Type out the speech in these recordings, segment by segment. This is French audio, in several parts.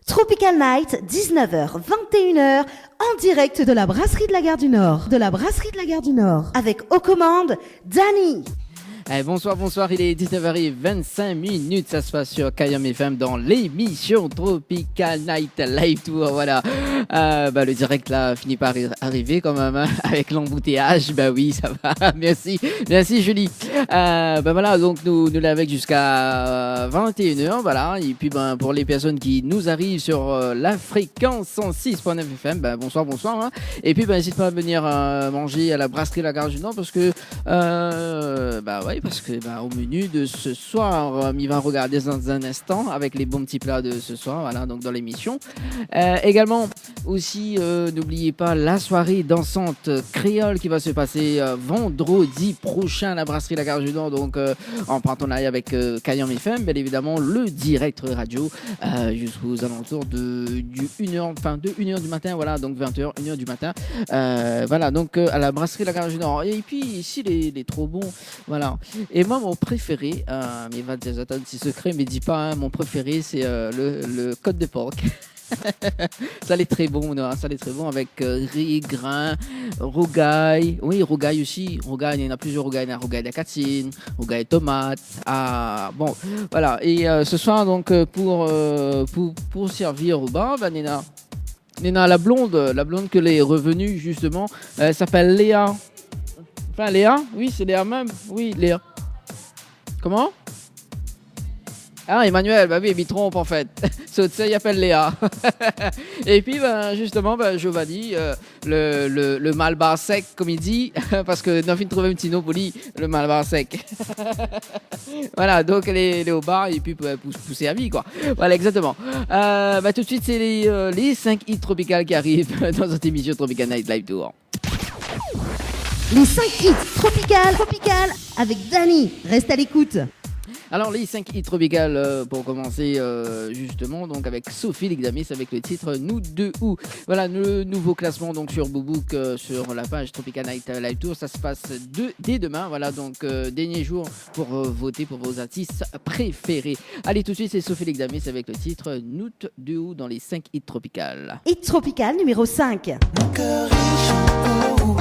Tropical Night, 19h, 21h, en direct de la brasserie de la Gare du Nord. De la brasserie de la Gare du Nord. Avec aux commandes, Danny. Bonsoir, il est 19h25, ça se passe sur Kayam FM dans l'émission Tropical Night Live Tour, voilà. Le direct là finit par arriver quand même, hein, avec l'embouteillage, oui ça va, merci Julie. Voilà, donc nous l'avons jusqu'à 21h, voilà, et puis pour les personnes qui nous arrivent sur la fréquence 106.9 FM, bonsoir, hein. Et puis n'hésite pas à venir manger à la brasserie La Gare du Nord parce que au menu de ce soir, il va regarder dans un instant avec les bons petits plats de ce soir, voilà, donc dans l'émission. Également, aussi, n'oubliez pas la soirée dansante créole qui va se passer vendredi prochain à la brasserie La Gare du Nord, donc en partenariat avec Kayam FM, bien évidemment, le direct radio jusqu'aux alentours de 1h du matin, voilà, donc 20h, 1h du matin, voilà, donc à la brasserie La Gare du Nord. Et puis ici, les trop bons, voilà. Et moi, mon préféré, mais va te attendre, c'est secret, mais dis pas, hein, mon préféré, c'est le côte de porc. Ça l'est très bon, non, ça l'est très bon avec riz, grain, rougail. Oui, rougail aussi. Rougail, il y en a plusieurs rougail. Il y a rougail de catine, rougail tomate. Bon, voilà. Et ce soir, donc, pour servir au bar, Néna, la blonde que les revenus, justement, elle s'appelle Léa. Enfin, Léa? Oui, c'est Léa même. Oui, Léa. Comment? Ah, Emmanuel, oui, il me trompe en fait. Il appelle Léa. Et puis, justement, Giovanni, le malbar sec, comme il dit, parce que nous avons trouvé un petit nom pour lui, le malbar sec. Voilà, donc elle est au bar et puis pousser à vie, quoi. Voilà, exactement. Tout de suite, c'est les 5 hits tropicales qui arrivent dans cette émission Tropical Night Live Tour. Les 5 hits tropicales avec Danny. Reste à l'écoute. Alors les 5 hits tropicales pour commencer justement donc avec Sophie Ligdamis avec le titre Nous deux ou. Voilà le nouveau classement donc sur Boobook sur la page Tropical Night Live Tour, ça se passe dès demain, voilà, donc dernier jour pour voter pour vos artistes préférés. Allez, tout de suite c'est Sophie Ligdamis avec le titre Nous deux ou dans les 5 hits tropicales. Hit tropical numéro 5. Mon cœur est chaud.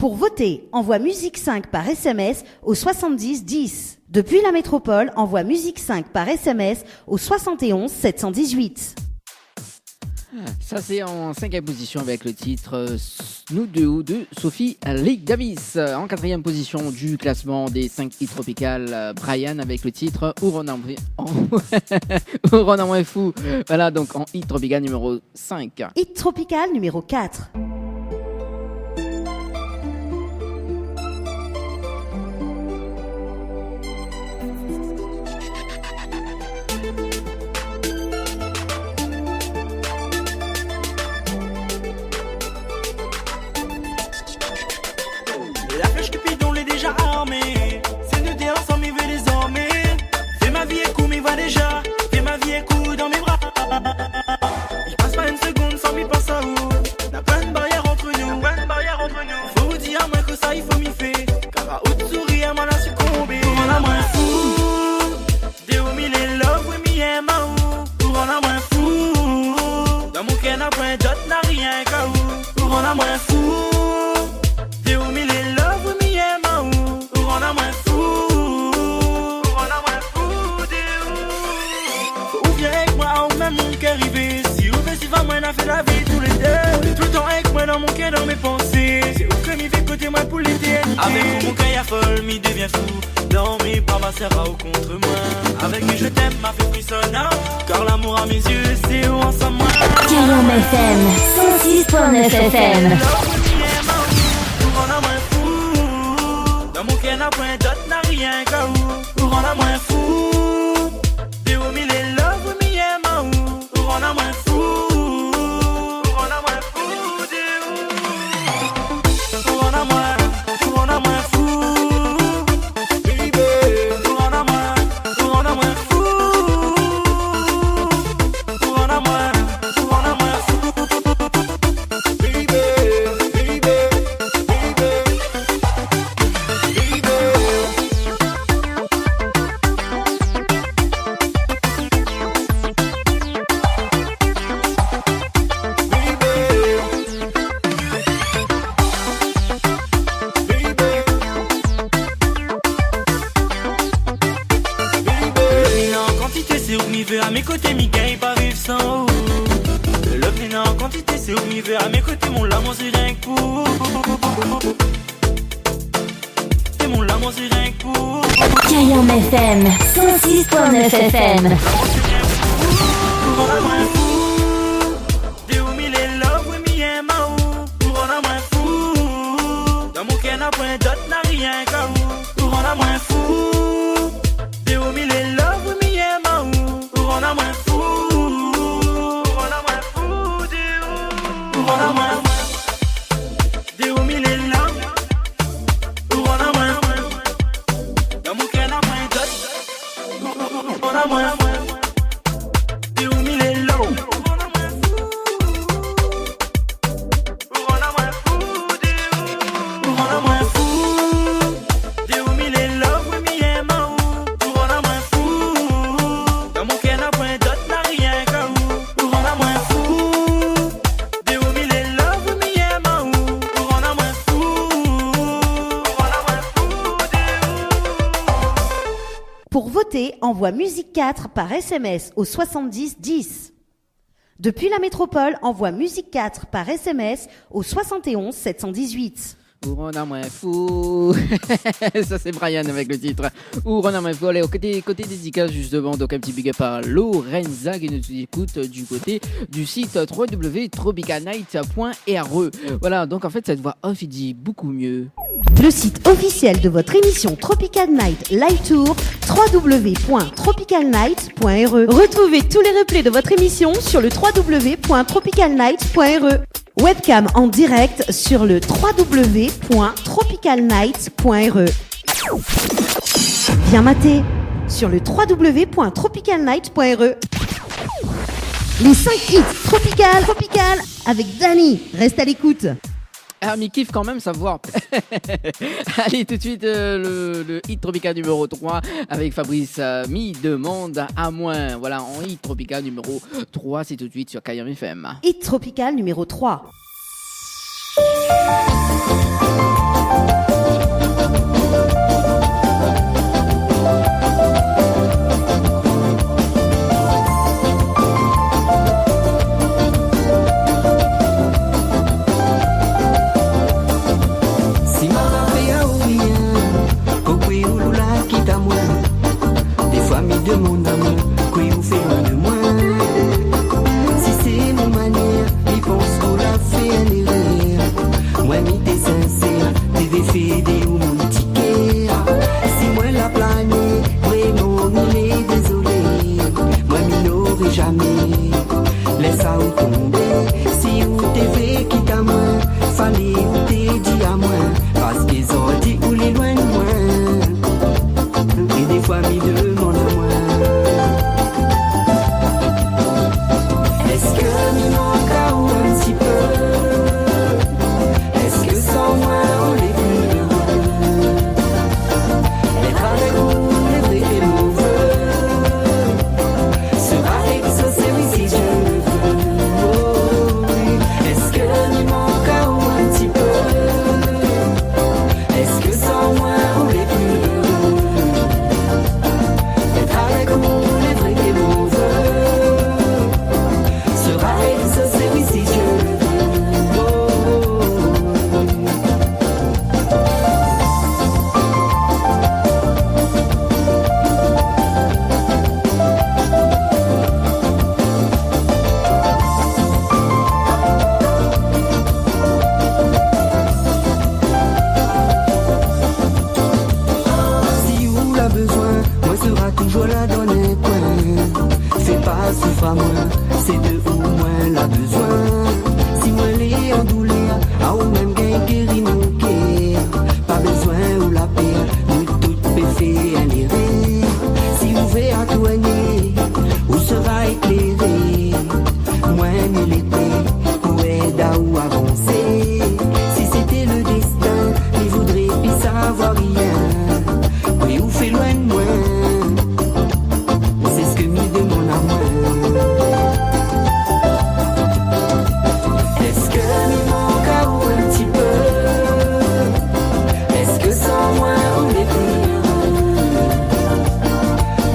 Pour voter, envoie musique 5 par SMS au 70 10. Depuis la métropole, envoie musique 5 par SMS au 71 718. Ça, c'est en 5e position avec le titre Nous deux ou de Sophie Lee Davis. En 4e position du classement des 5 hits tropicales, Brian avec le titre Ourona moins fou. Voilà, donc en hit tropical numéro 5. Hit tropical numéro 4. La flèche Cupidon l'est déjà armée. C'est nous deux ensemble, il veut désormais. Fais ma vie écoute, m'y va déjà. Fais ma vie écoute dans mes bras. Il passe pas une seconde sans m'y penser à où. N'a pas une barrière entre nous. Faut vous dire, moi que ça, il faut m'y faire. Car à haute souris, à moi la succomber. Pour en a moins fou. Des où mille et love, oui, m'y aime à où. Pour en a moins fou. Dans mon cœur, n'a point d'autre, n'a rien qu'à où. Pour en a moins fou. On a fait la vie tous les deux. Tout le temps avec moi dans mon cœur, dans mes pensées. C'est où que m'y fait côté moi pour l'éternité. Avec vous, mon cœur y'a folle, m'y devient fou. Dans mes bras, ma sœur ou contre moi. Avec mes je t'aime, m'a fait frissonnant. Car l'amour à mes yeux, c'est où ensemble moi. Cayenne FM, 106.9 FM. Pour en a moins fou. Dans mon cœur, n'a point d'autre, n'a rien qu'à où. Pour en a moins fou. Des où mille et love, oui, m'y aime à où. Pour en a moins fou. À mes côtés, mi gagne pas vivre sans. Le love n'est en quantité, c'est où m'y veut. À mes côtés, mon l'amour c'est rien que pour. C'est mon l'amour c'est rien que pour. Cayenne FM, 106.9 FM. Pour en a moins fou. Des où mille et love, oui, m'y aime à où. Pour en a moins fou. Dans mon cœur, n'a point d'autre, n'a rien qu'à où. Pour en a moins fou. Des où mille et love, oui, m'y aime à où. On a moins fou, on a moins fou, on a moins des où mille et là, on a moins dans mon cœur, on a moins d'autres, on a moins des où mille et là, on a moins fou, on a moins fou, on a moins fou, des où mille et là, oui, m'y aime à où, on a moins fou, dans mon cœur. Pour voter, envoie musique 4 par SMS au 70 10. Depuis la métropole, envoie musique 4 par SMS au 71 718. Ourona moins fou. Ça c'est Brian avec le titre Ourona moins fou. Allez, au côté dédicace justement, donc un petit big up à Lorenza qui nous écoute du côté du site www.tropicalnight.re. Voilà, donc en fait cette voix off il dit beaucoup mieux. Le site officiel de votre émission Tropical Night Live Tour, www.tropicalnight.re. Retrouvez tous les replays de votre émission sur le www.tropicalnight.re. Webcam en direct sur le www.tropicalnight.re. Bien maté sur le www.tropicalnight.re. Les 5 hits tropical avec Dani. Reste à l'écoute. Ah, mais kiffe quand même sa voix. Allez, tout de suite, le hit tropical numéro 3 avec Fabrice Mi demande à moins. Voilà, en hit tropical numéro 3, c'est tout de suite sur Cayenne FM. Hit tropical numéro 3. t'es dit à moi, parce qu'ils ont dit ou les loin de moi. Et des fois m'y demandent à moi, est-ce que m'y manque à ou un petit peu? Est-ce que sans moi on est plus heureux? Être avec vous, les vrais et mauvais, sera exaucé, oui, si Dieu le veut. Oh, oui. Est-ce que m'y manque à ou un petit peu? Est-ce que sans moi on est plus heureux? Être avec vous, les vrais et mauvais, sera exaucé, oui, si Dieu le veut. Oh, oui. Si ou l'a besoin, moi sera toujours là dans les coins. Fais pas souffrir à moi, c'est de ou moins la besoin. Si moi les en douleur, à ou même gain guéri mon cœur. Pas besoin ou la paix, nous toutes péfées un rire. Si ou veut à douanier, ou sera éclairé. Moi ni l'été, ou aide à ou avancer. Si c'était le destin, il voudrait plus savoir rien. Oui, ou fait loin de moi, c'est ce que m'y demande à moi. Est-ce que m'y manque à ou un petit peu? Est-ce que sans moi on est plus heureux?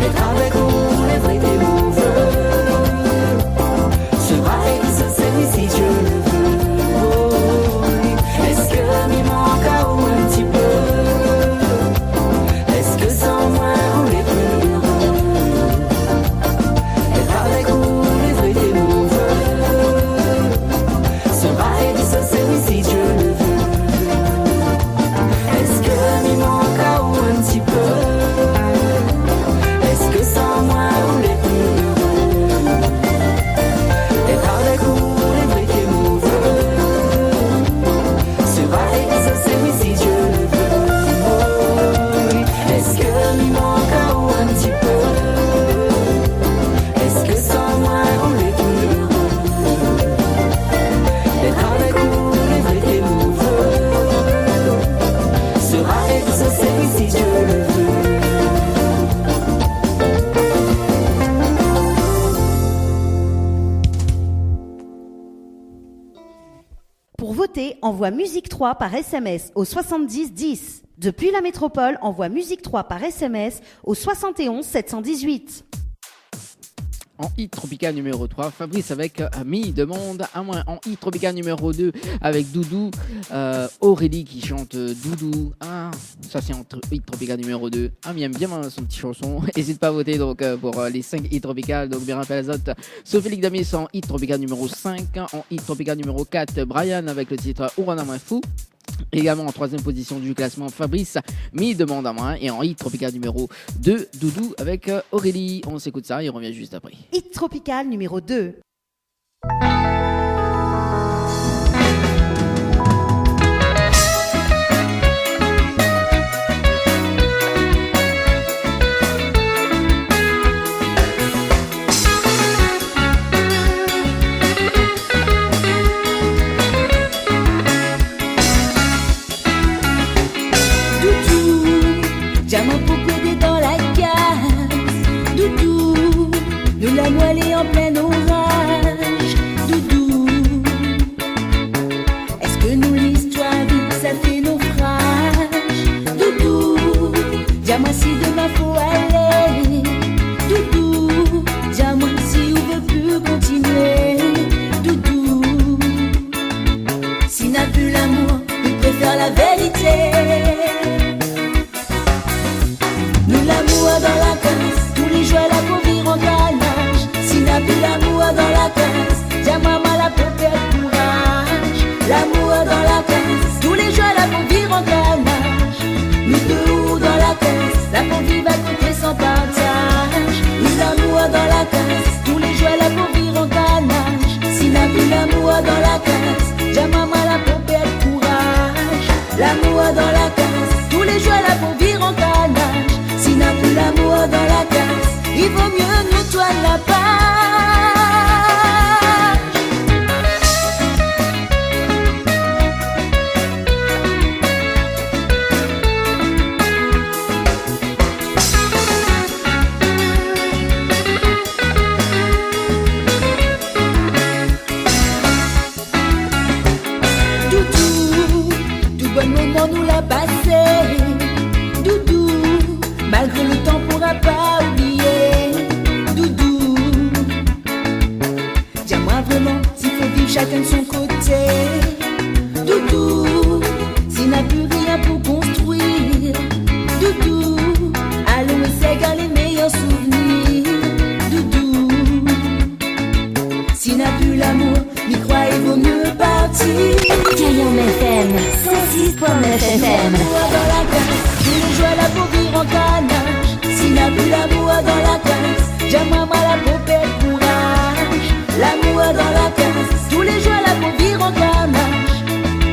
Être avec vous, les vrais et mauvais, sera exaucé, oui, si Dieu le veut. Oh, oui. Est-ce que m'y manque à ou un petit peu? Est-ce que sans moi on est plus heureux? Être avec vous, les vrais et mauvais, sera exaucé, oui, si Dieu le veut. Est-ce que m'y manque à ou un petit peu? Est-ce que sans moi on est plus heureux? Être avec vous, les vrais et mauvais, sera exaucé, oui, si Dieu le veut. Oh, oui. Est-ce que m'y manque à ou un petit peu? Est-ce que sans moi on est plus heureux? Être avec vous, les vrais et mauvais, sera exaucé, oui, si Dieu le veut. Pour voter, envoie Musique 3 par SMS au 70 10. Depuis la métropole, envoie Musique 3 par SMS au 71 718. En hit tropical numéro 3, Fabrice avec Mi demande à moins. En hit tropical numéro 2 avec Doudou, Aurélie qui chante Doudou. Ah, ça c'est en hit tropical numéro 2. Ah, mais aime bien son petit chanson. N'hésite pas à voter donc pour les 5 hits tropical. Donc bien rappel Azote, Sophie Damis en hit tropical numéro 5. En hit tropical numéro 4, Brian avec le titre Ourana moins fou. Également en troisième position du classement, Fabrice, Mi demande à moi. Et en hit tropical numéro 2, Doudou avec Aurélie. On s'écoute ça et on revient juste après. Hit tropical numéro 2. Diamant pour coder dans la case. Doudou, nous la moellée en plein orage. Doudou, est-ce que nous l'histoire vite ça fait naufrage? Doudou, dis-moi si demain faut aller. Doudou, dis-moi si on veut plus continuer. Doudou, si n'a plus l'amour, nous préfère la vérité. Nous l'amour dans la case, tous les jours la pour vivre en galage. Si n'a plus l'amour dans la case, dis maman la pour perdre courage. L'amour dans la case, tous les jours la pour vivre en galage. Nous deux dans la case, la pour vivre à côté sans partage. Nous l'amour dans la case, tous les jours la pour vivre en galage. Si n'a plus l'amour dans la case, dis maman la pour perdre courage. L'amour dans la case, tous les jours là pour vivre en canage. Si n'a plus l'amour dans la case, il vaut mieux nous toile la page. Bon moment nous l'a passé, Doudou, malgré le temps pourra pas oublier, Doudou. Dis-moi vraiment s'il faut vivre chacun de son côté, Doudou, s'il n'a plus rien pour construire, Doudou, allons essayer les meilleurs souvenirs, Doudou. S'il n'a plus l'amour, m'y croire il vaut mieux partir. Cayenne FM, 106.9 FM. Dans la case, tous les jours là pour vivre en canage. S'il n'a plus l'amour dans la case, j'aimerais moi la poupée courage. L'amour dans la case, tous les jours là pour vivre en canage.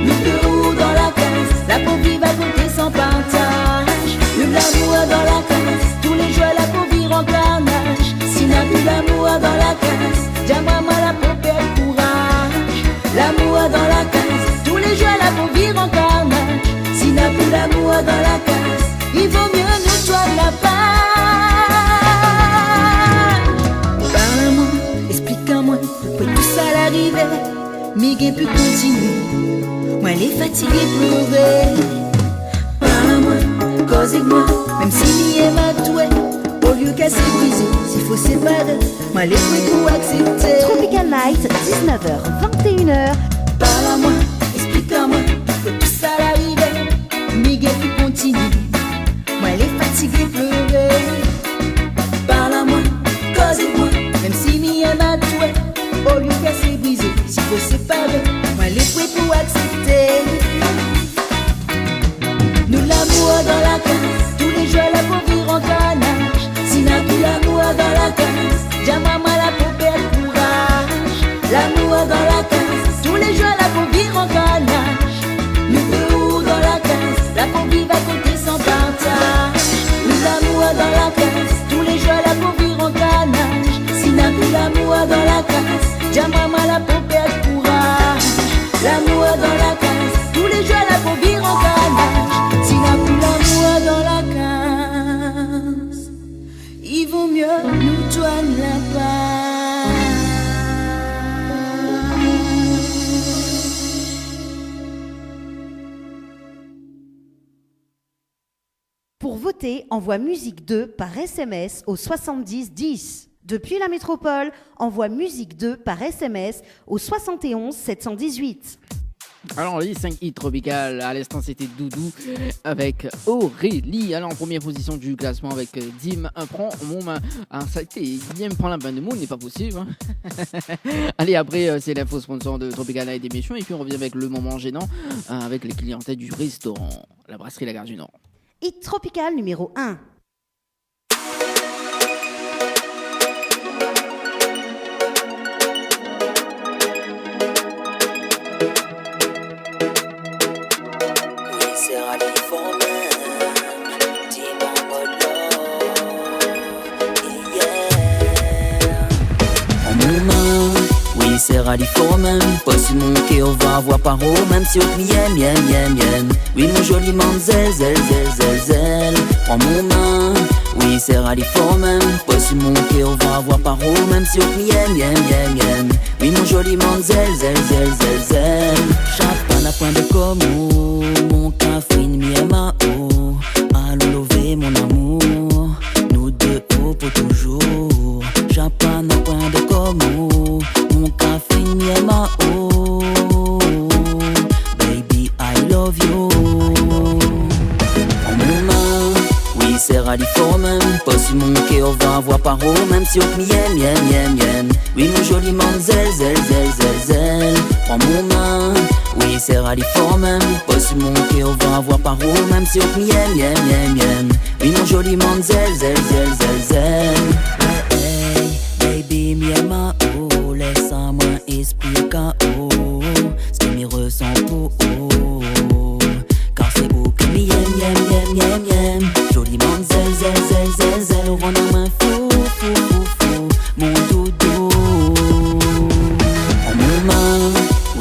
Nous deux roues dans la case, la pour vivre à côté sans partage. L'amour dans la case, tous les jours là pour vivre en canage. S'il n'a plus l'amour dans la case, j'aimerais moi la poupée courage. L'amour dans la case, tous les jours là pour vivre en carnage. S'il n'a plus l'amour dans la case, il vaut mieux nous toile la page. Parle-moi, explique-moi, pour tout ça l'arrivée. Miguel peut continuer, moi les fatigué pleurer. Parle-moi, cause-moi, même si m'y est ma touée. Au lieu qu'à s'épuiser, s'il faut séparer, moi les prêts pour accepter. Tropical Night, 19h, 21h. Parle à moi, explique-moi, que tout ça l'arrivée. Miguel qui continue, moi les fatigué pleurer. Parle à moi, cause-moi, même si m'y est ma touée. Au lieu qu'à s'épuiser, s'il faut séparer, moi les prêts pour accepter. Nous l'amour dans la case, tous les jours là pour vivre en canage. S'il n'a plus l'amour dans la case, j'aimerais moi la poupée courage. L'amour dans la case, tous les jours là pour vivre en canage. Nous deux roues dans la case, là pour vivre à côté sans partage. Nous l'amour dans la case, tous les jours là pour vivre en canage. S'il n'a plus l'amour dans la case, j'aimerais moi la poupée courage. L'amour dans la case, tous les jours là pour vivre en canage. S'il n'a plus l'amour dans la case, il vaut mieux nous toile la page. Pour voter, envoie musique 2 par SMS au 70 10. Depuis la métropole, envoie musique 2 par SMS au 71 718. Alors les 5 hits tropicales, à l'instant c'était Doudou avec Aurélie. Alors en première position du classement avec Dim, prends mon main. Ah, ça a été, il vient me prendre la bain de mots, n'est pas possible. Hein. Allez, après c'est l'info sponsor de Tropical Night d'émission. Et puis on revient avec le moment gênant avec les clientèles du restaurant, la brasserie La Gare du Nord. Hit tropical numéro 1. C'est rallye for même, pas si mon cœur va avoir paro, même si au client, mien. Oui, mon joli manzel, zel, prends mon main. Oui, c'est rallye for même, pas si mon cœur va avoir paro, même si au client, mien. Oui, mon joli manzel, zel. Chapan à point de commo, mon café, mien, ma eau. Allons lever mon amour, nous deux haut pour toujours. Chapan à point de commo, mon café, mien, ma eau. Baby, I love you. En mon main, oui, c'est rallye for même, pas si mon cœur va avoir paro, même si au mien. Oui, mon joli manzel, zel. Prends mon main, oui, c'est rallye for même, pas si mon cœur va avoir paro, même si au mien. Oui, mon joli manzel, zel. Hey, baby, mien, ma eau, laisse-moi expliquer ce que me ressent pour. Car miam, miam. Jolie mademoiselle, zel, zel, zel, zel. Rends la main fou, fou, fou, fou. Mon doudou. En mon main,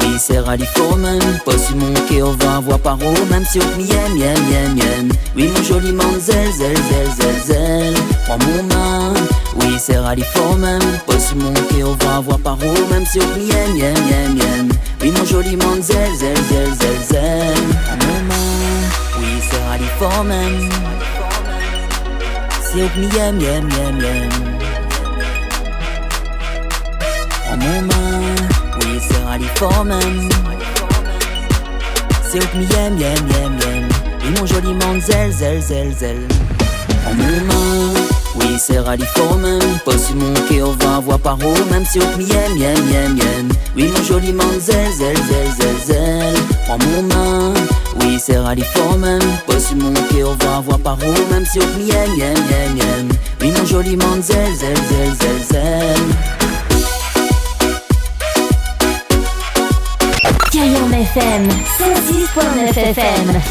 oui, c'est Radiformen. Pas sur mon cœur, va voir par où. Même si on miam, miam, miam, miam. Oui, mon joli mademoiselle, zel, zel, zel, zel. En mon main, oui, c'est Radiformen. Pas sur mon cœur, va voir par où. Même si on miam, miam, miam, miam. Oui, mon joli mademoiselle, zel, zel, zel, zel. En mon main, oui, c'est Radiformen. C'est au miam, miam, miam, miam. En mon main, oui, c'est Radiformen. C'est au miam, miam, miam, miam. Oui, mon joli mademoiselle, zel, zel, zel. En mon main, oui, c'est Radiformen. Pas sur mon cœur, va voir par où. Même si au miam, miam, miam, miam. Oui, mon joli mademoiselle, zel, zel, zel, zel. En mon main, oui, c'est Radiformen. Pas sur mon cœur, va voir par où. Même si au miam, miam, miam, miam. Oui, mon joli mademoiselle, zel, zel, zel, zel. Cayenne FM, 106.9 FM.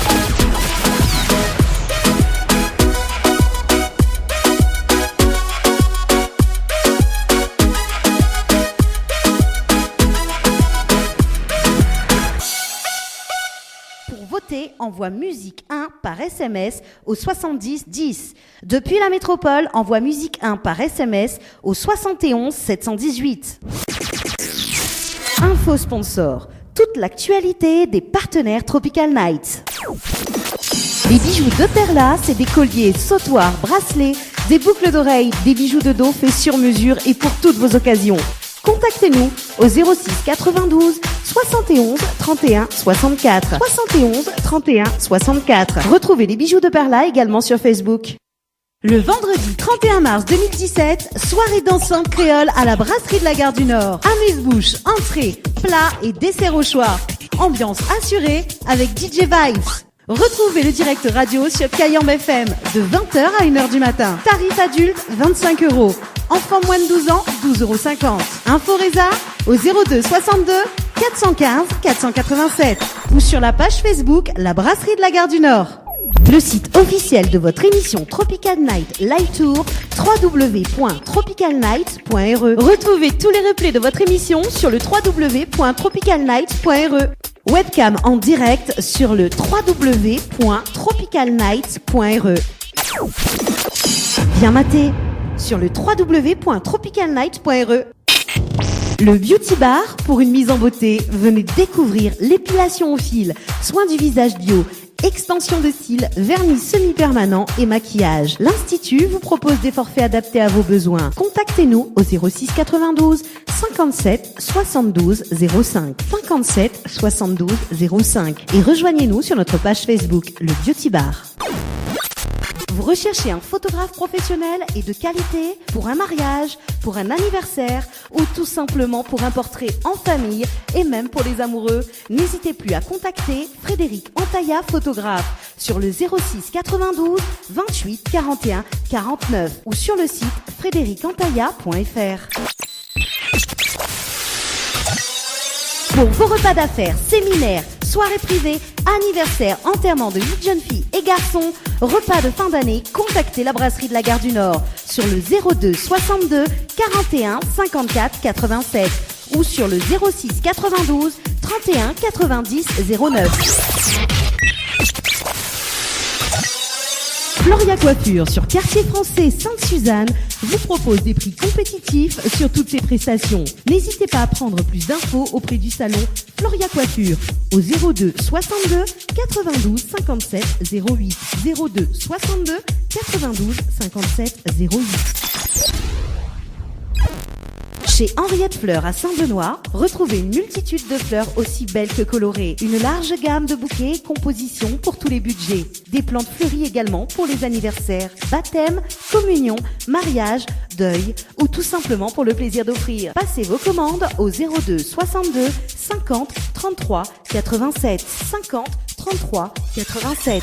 Envoie musique 1 par SMS au 70 10. Depuis la métropole, envoie musique 1 par SMS au 71 718. Info sponsor. Toute l'actualité des partenaires Tropical Night. Les bijoux de Perla, c'est des colliers, sautoirs, bracelets, des boucles d'oreilles, des bijoux de dos faits sur mesure et pour toutes vos occasions. Contactez-nous au 06 92 71 31 64. 71 31 64. Retrouvez les bijoux de Perla également sur Facebook. Le vendredi 31 mars 2017, soirée dansante créole à la brasserie de la Gare du Nord. Amuse-bouche, entrée, plats et desserts au choix. Ambiance assurée avec DJ Vibes. Retrouvez le direct radio sur Cayenne FM de 20h à 1h du matin. Tarif adulte, 25 €. Enfants moins de 12 ans, 12,50 €. Info Résa au 02 62 415 487 ou sur la page Facebook La Brasserie de la Gare du Nord. Le site officiel de votre émission Tropical Night Live Tour, www.tropicalnight.re. Retrouvez tous les replays de votre émission sur le www.tropicalnight.re. Webcam en direct sur le www.tropicalnight.re. Bien maté sur le www.tropicalnight.re. Le Beauty Bar pour une mise en beauté. Venez découvrir l'épilation au fil, soins du visage bio, extension de cils, vernis semi-permanent et maquillage. L'Institut vous propose des forfaits adaptés à vos besoins. Contactez-nous au 06 92 57 72 05. 57 72 05 et rejoignez-nous sur notre page Facebook, le Beauty Bar. Vous recherchez un photographe professionnel et de qualité pour un mariage, pour un anniversaire ou tout simplement pour un portrait en famille et même pour les amoureux? N'hésitez plus à contacter Frédéric Antaya, photographe, sur le 06 92 28 41 49 ou sur le site frédéricantaya.fr. Pour vos repas d'affaires, séminaires, soirées privées, anniversaires, enterrements de 8 jeunes filles et garçons, repas de fin d'année, contactez la Brasserie de la Gare du Nord sur le 02 62 41 54 87 ou sur le 06 92 31 90 09. Floria Coiffure sur Quartier Français Sainte-Suzanne vous propose des prix compétitifs sur toutes ses prestations. N'hésitez pas à prendre plus d'infos auprès du salon Floria Coiffure au 02 62 92 57 08. 02 62 92 57 08. Chez Henriette Fleurs à Saint-Benoît, retrouvez une multitude de fleurs aussi belles que colorées. Une large gamme de bouquets et compositions pour tous les budgets. Des plantes fleuries également pour les anniversaires, baptêmes, communions, mariages, deuil ou tout simplement pour le plaisir d'offrir. Passez vos commandes au 02 62 50 33 87. 50 33 87.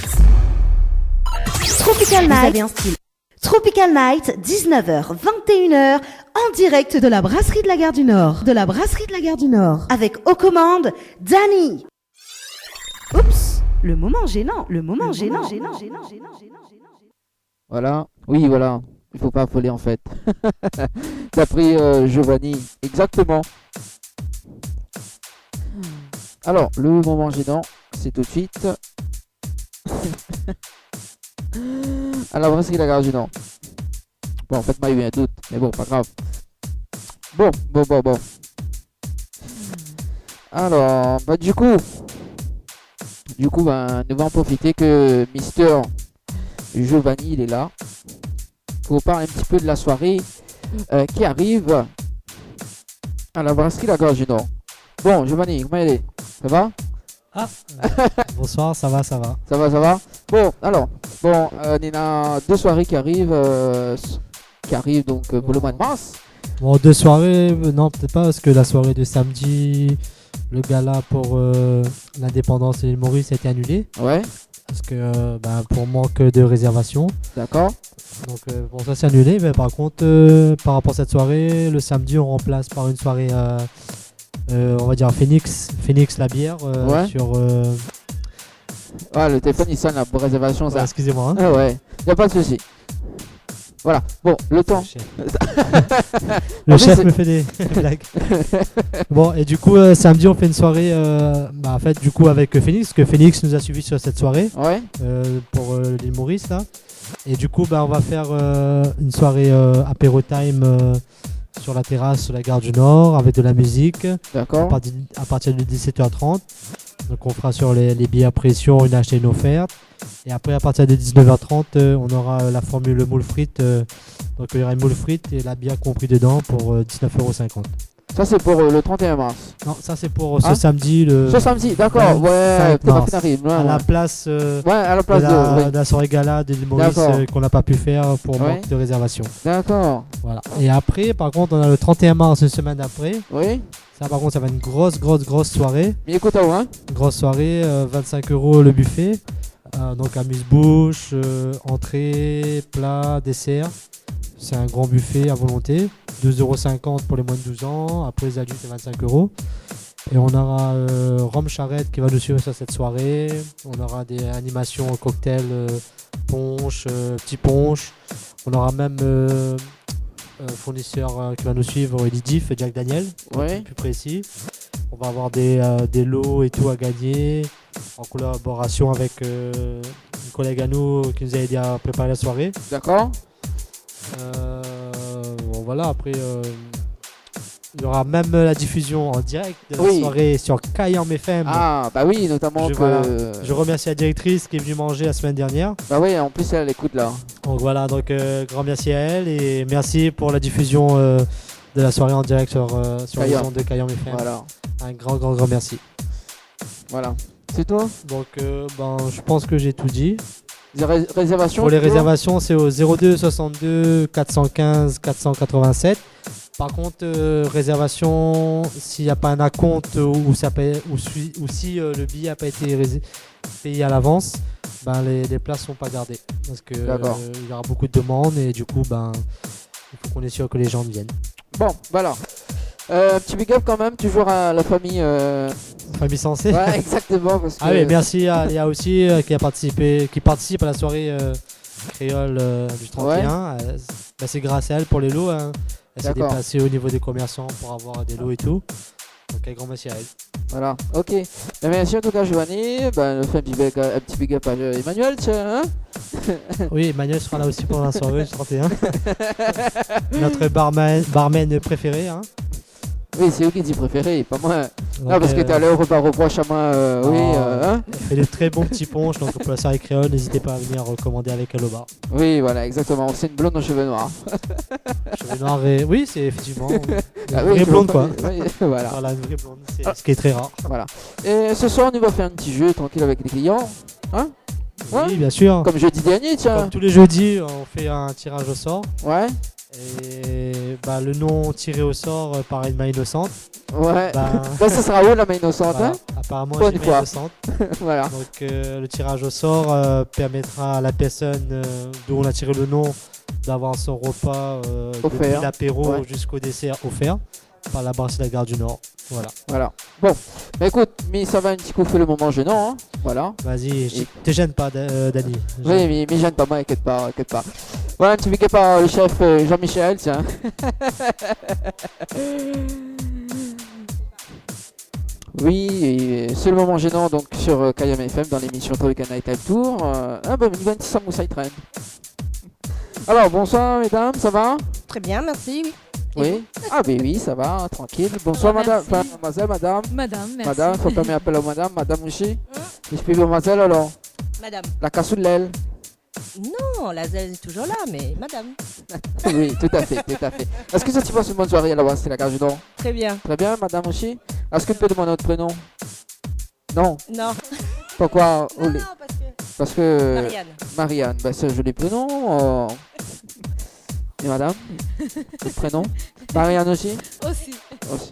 Tropical Night. Vous avez un style. Tropical Night, 19h, 21h, en direct de la Brasserie de la Gare du Nord. De la Brasserie de la Gare du Nord. Avec aux commandes, Dani. Oups, le moment gênant, le moment gênant. Voilà. Oui, voilà. Il faut pas affoler en fait. T'as pris Giovanni. Exactement. Alors, le moment gênant, c'est tout de suite. Alors, qu'est-ce qu'il a gardé gênant? Bon, en fait, moi, il y a eu un doute. Mais bon, pas grave. Bon. Alors, bah du coup, bah, nous allons profiter que Mister Giovanni, il est là. Pour parler un petit peu de la soirée qui arrive à la brasserie La Gorge du Nord. Bon, Giovanni, comment il est? Ça va? Bonsoir, ça va. Ça va. Bon, alors, il y a 2 soirées qui arrivent donc pour le mois de mars. Bon, 2 soirées, non, peut-être pas, parce que la soirée de samedi, le gala pour l'indépendance et l'île Maurice a été annulé. Ouais. Parce que pour manque de réservation. D'accord. Donc bon, ça c'est annulé, mais par contre, par rapport à cette soirée, le samedi on remplace par une soirée, on va dire Phoenix la bière, Ouais. sur... Ah, le téléphone il sonne là pour réservation, ça. excusez-moi. Hein. Ah ouais, y a pas de souci. Voilà, bon, le temps. Le En chef fait, me fait des blagues. Bon, et du coup, samedi, on fait une soirée en fait, du coup, avec Phoenix, que Phoenix nous a suivis sur cette soirée, Ouais. pour l'île Maurice, là. Et du coup, on va faire une soirée apéro time sur la terrasse, sur la gare du Nord, avec de la musique, D'accord. à partir de 17h30. Donc, on fera sur les billets à pression une achetée, une offerte. Et après, à partir de 19h30, on aura la formule moule frites. Donc, il y aura une moule frites et la bière compris dedans pour 19,50 €. Ça c'est pour le 31 mars. Non, ça c'est pour ce samedi. Ce samedi, d'accord. Ouais, t'es pas mars. terrible. À la place, ouais, à la place de la soirée gala de l'île Maurice qu'on n'a pas pu faire pour manque de réservation. D'accord. Voilà. Et après, par contre, on a le 31 mars, une semaine après. Oui. Ça, par contre, ça va être une grosse soirée. Mais écoute, hein. Grosse soirée, 25 € le buffet. Donc amuse-bouche, entrée, plat, dessert. C'est un grand buffet à volonté. 2,50 € pour les moins de 12 ans. Après les adultes, c'est 25 €. Et on aura Rome Charrette qui va nous suivre sur cette soirée. On aura des animations cocktail, punch, petit punch. On aura même fournisseur qui va nous suivre, Elidif, Jack Daniel, plus précis. On va avoir des lots et tout à gagner en collaboration avec une collègue à nous qui nous a aidé à préparer la soirée. D'accord. Bon, voilà, après il y aura même la diffusion en direct de la soirée sur Kayam FM. Ah bah oui, notamment je remercie la directrice qui est venue manger la semaine dernière. Bah oui, en plus elle écoute là. Donc voilà, grand merci à elle et merci pour la diffusion de la soirée en direct sur les ondes de Kayam FM. Voilà. Un grand merci. Voilà. C'est toi? Donc je pense que j'ai tout dit. Réservations? Pour les réservations, c'est au 02 62 415 487. Par contre, réservation, s'il n'y a pas un acompte ou si le billet n'a pas été payé à l'avance, les places ne sont pas gardées. Parce qu'il y aura beaucoup de demandes et du coup, il faut qu'on est sûr que les gens viennent. Bon, voilà. Petit big up quand même, toujours à la famille. Famille Sensée. Ouais, exactement. Parce que... Ah oui, merci à Léa aussi qui participe à la soirée créole du 31. C'est grâce à elle pour les lots. Hein. Elle s'est déplacée au niveau des commerçants pour avoir des lots et tout. Donc un grand merci à elle. Voilà, ok. Merci en tout cas Giovanni. On fait un petit big up à Emmanuel, hein. Oui, Emmanuel sera là aussi pour la soirée du 31. Notre barman préféré. Hein. Oui, c'est eux qui disent préféré, pas moi. Donc, non, parce que tout à l'heure, reproche à moi. Hein. Elle fait de très bons petits punch, donc pour la soirée créole, n'hésitez pas à venir recommander avec elle au bar. Oui, voilà, exactement. C'est une blonde aux cheveux noirs. Cheveux noirs et... Oui, c'est effectivement une vraie blonde, quoi. Oui, voilà. Voilà, une vraie blonde, c'est ce qui est très rare. Voilà. Et ce soir, on va faire un petit jeu tranquille avec les clients. Hein? Oui, bien sûr. Comme jeudi dernier, tiens. Comme tous les jeudis, on fait un tirage au sort. Ouais. Et le nom tiré au sort par une main innocente. Ouais. Ça sera où la main innocente? Voilà. Apparemment, c'est une main innocente. Voilà. Donc le tirage au sort permettra à la personne dont on a tiré le nom d'avoir son repas depuis l'apéro jusqu'au dessert offert. par la brasserie de la Gare du Nord. Voilà. Voilà. Bon, bah écoute, mais ça va un petit coup fait le moment gênant, hein. Voilà. Vas-y, Et- te gêne pas, Dani. Oui, mais gêne pas, moi, inquiète pas, inquiète pas. Voilà, un petit piqué par le chef Jean-Michel, tiens. Oui, et c'est le moment gênant donc sur Kayam FM dans l'émission Tropical Night Time Tour. Ah bah, une bonne Samoussa traîne. Alors, bonsoir mesdames, ça va? Très bien, merci. Oui. Oui. Ah ben oui, ça va, tranquille. Bonsoir madame, enfin, mademoiselle, madame. Madame, merci. Madame, faut pas m'appeler madame aussi. Je peux mademoiselle alors. Madame. La casse ou de l'aile. Non, la zèle est toujours là, mais madame. Oui, tout à fait, tout à fait. Est-ce que ça tu passes une bonne soirée à la base, c'est la Gare du Nord? Très bien. Très bien, madame aussi. Est-ce que tu peux demander notre prénom? Non. Non. Pourquoi? Non, Olé. non, Parce que... Marianne. Marianne, ben c'est un joli prénom. Et madame? Le prénom? Marianne aussi? Aussi. Aussi.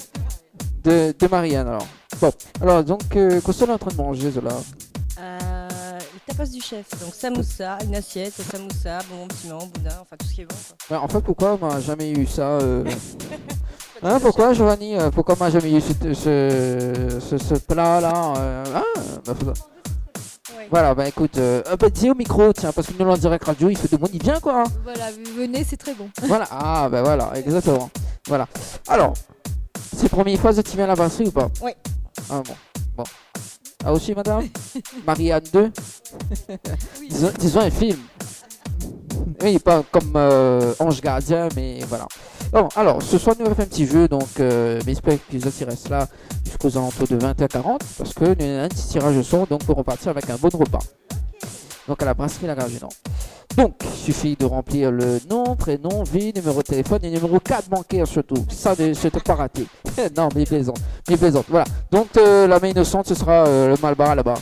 De Marianne alors. Bon, alors donc, qu'est-ce qu'on est en train de manger, Zola? Les tapas du chef. Donc samoussa, une assiette, samoussa, bonbon piment, boudin, enfin tout ce qui est bon. Quoi. En fait, pourquoi on m'a jamais eu ça Hein, pourquoi, Giovanni? Pourquoi on m'a jamais eu ce plat-là Ouais. Voilà, bah écoute, dis au micro, tiens, parce que nous, en direct radio, il fait de bon, il vient quoi. Voilà, venez, c'est très bon. Voilà, ah bah voilà, exactement. Voilà. Alors, c'est la première fois que tu viens à la brasserie ou pas? Oui. Ah bon. Ah aussi, madame? Marianne 2 disons un film. Oui, pas comme Ange Gardien, mais voilà. Bon, alors, ce soir, nous avons fait un petit jeu, donc j'espère que les autres restent là jusqu'aux alentours de 20h40, parce que nous avons un petit tirage au sort, donc pour repartir avec un bon repas. Donc à la brasserie La Gare du Nord. Donc, il suffit de remplir le nom, prénom, vie, numéro de téléphone et numéro 4 bancaire surtout. Ça, c'était pas raté. Non, mais plaisante. Voilà. Donc, la main innocente, ce sera le Malbar là-bas.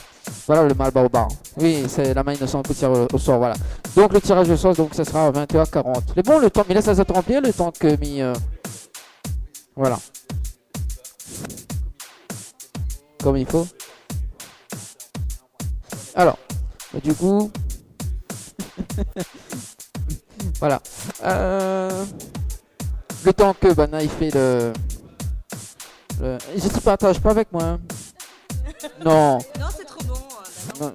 Voilà, le Malbar au bar. Oui, c'est la main innocente pour tirer au sort, voilà. Donc, le tirage au sort, donc, ça sera à 20h40. Mais bon, le temps, mais laisse ça se remplir, le temps que mis... Voilà. Comme il faut. Alors, du coup... Voilà. Le temps que Bana il fait le... Je te partage pas avec moi. Hein. Non. Non, c'est trop bon.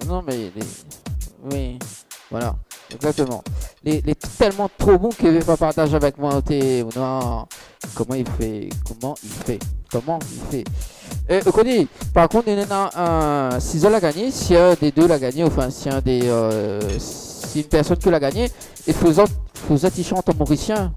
Non, mais... Oui. Voilà. Exactement. Les tellement trop bon qu'il veut pas partager avec moi. Non. Comment il fait? Connu. Par contre, il y en a un... Si Zola l'a gagné, si un des deux l'a gagné, enfin si un des... si une personne qui l'a gagné, il faut qu'il chante en mauricien.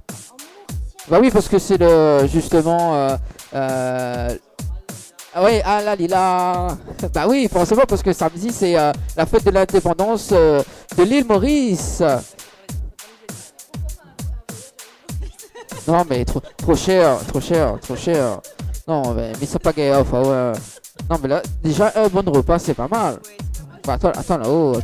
Bah oui, parce que c'est le... Justement... Ah oui, ah là, lila. Bah oui, forcément, parce que samedi, c'est la fête de l'indépendance de l'île Maurice. Non, mais trop cher. Non, mais c'est pas gay, enfin, ouais. Non, mais là, déjà, un bon repas, c'est pas mal. Bah, attends là-haut.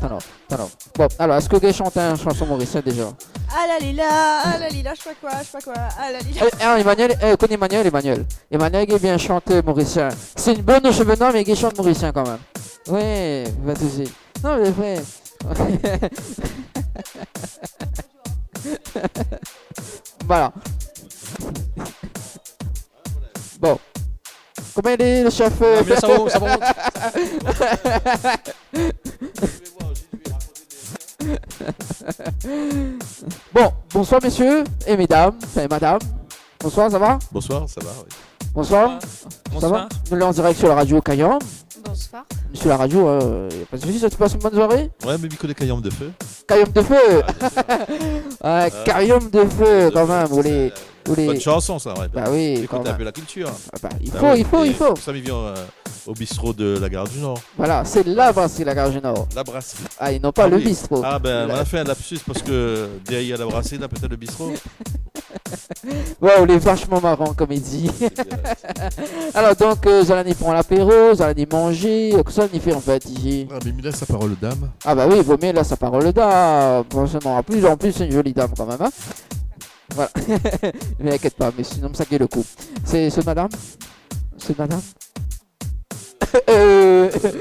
Bon, alors, est-ce que Gay chante une chanson mauricienne déjà? Ah la lila, je sais pas quoi, ah la lila. Emmanuel, connais Emmanuel. Emmanuel est bien chanté mauricien. C'est une bonne cheveux mais il chante mauricien quand même. Oui, pas de soucis. Non, mais vrai. Voilà. Bon. Comment il est le chef? Ça va. Bon, bonsoir messieurs et mesdames, enfin madame. Bonsoir, ça va? Bonsoir, ça va, oui. Bonsoir. Ça va? Nous sommes en direct sur la radio Kayam. Bonsoir. Sur la radio, pas de soucis, ça te passe une bonne soirée? Ouais, mais Bico des Kayam de feu. Kayam de feu. Ouais, Kayam de feu quand même, vous les... Bonne chanson ça, ouais. Bah oui, écoute un peu la culture. Ah bah, il ouais. faut. Ça me vient au bistrot de la Gare du Nord. Voilà, c'est la brasserie La Gare du Nord. La brasserie. Ah, et non pas le oui. bistrot. Ah ben, on a fait un lapsus parce que derrière la brasserie, là, peut-être le bistrot. Ouais, on est vachement marrant comme il dit. Alors donc, Zalani prend l'apéro, Zalani manger, que ça on y fait en fait ici. Ah mais il me laisse sa parole dame. Ah bah oui, il vaut mieux là sa parole dame. Forcément, en plus c'est une jolie dame quand même. Hein. Voilà. Mais inquiète pas, mais sinon ça guette le coup. C'est madame? C'est madame?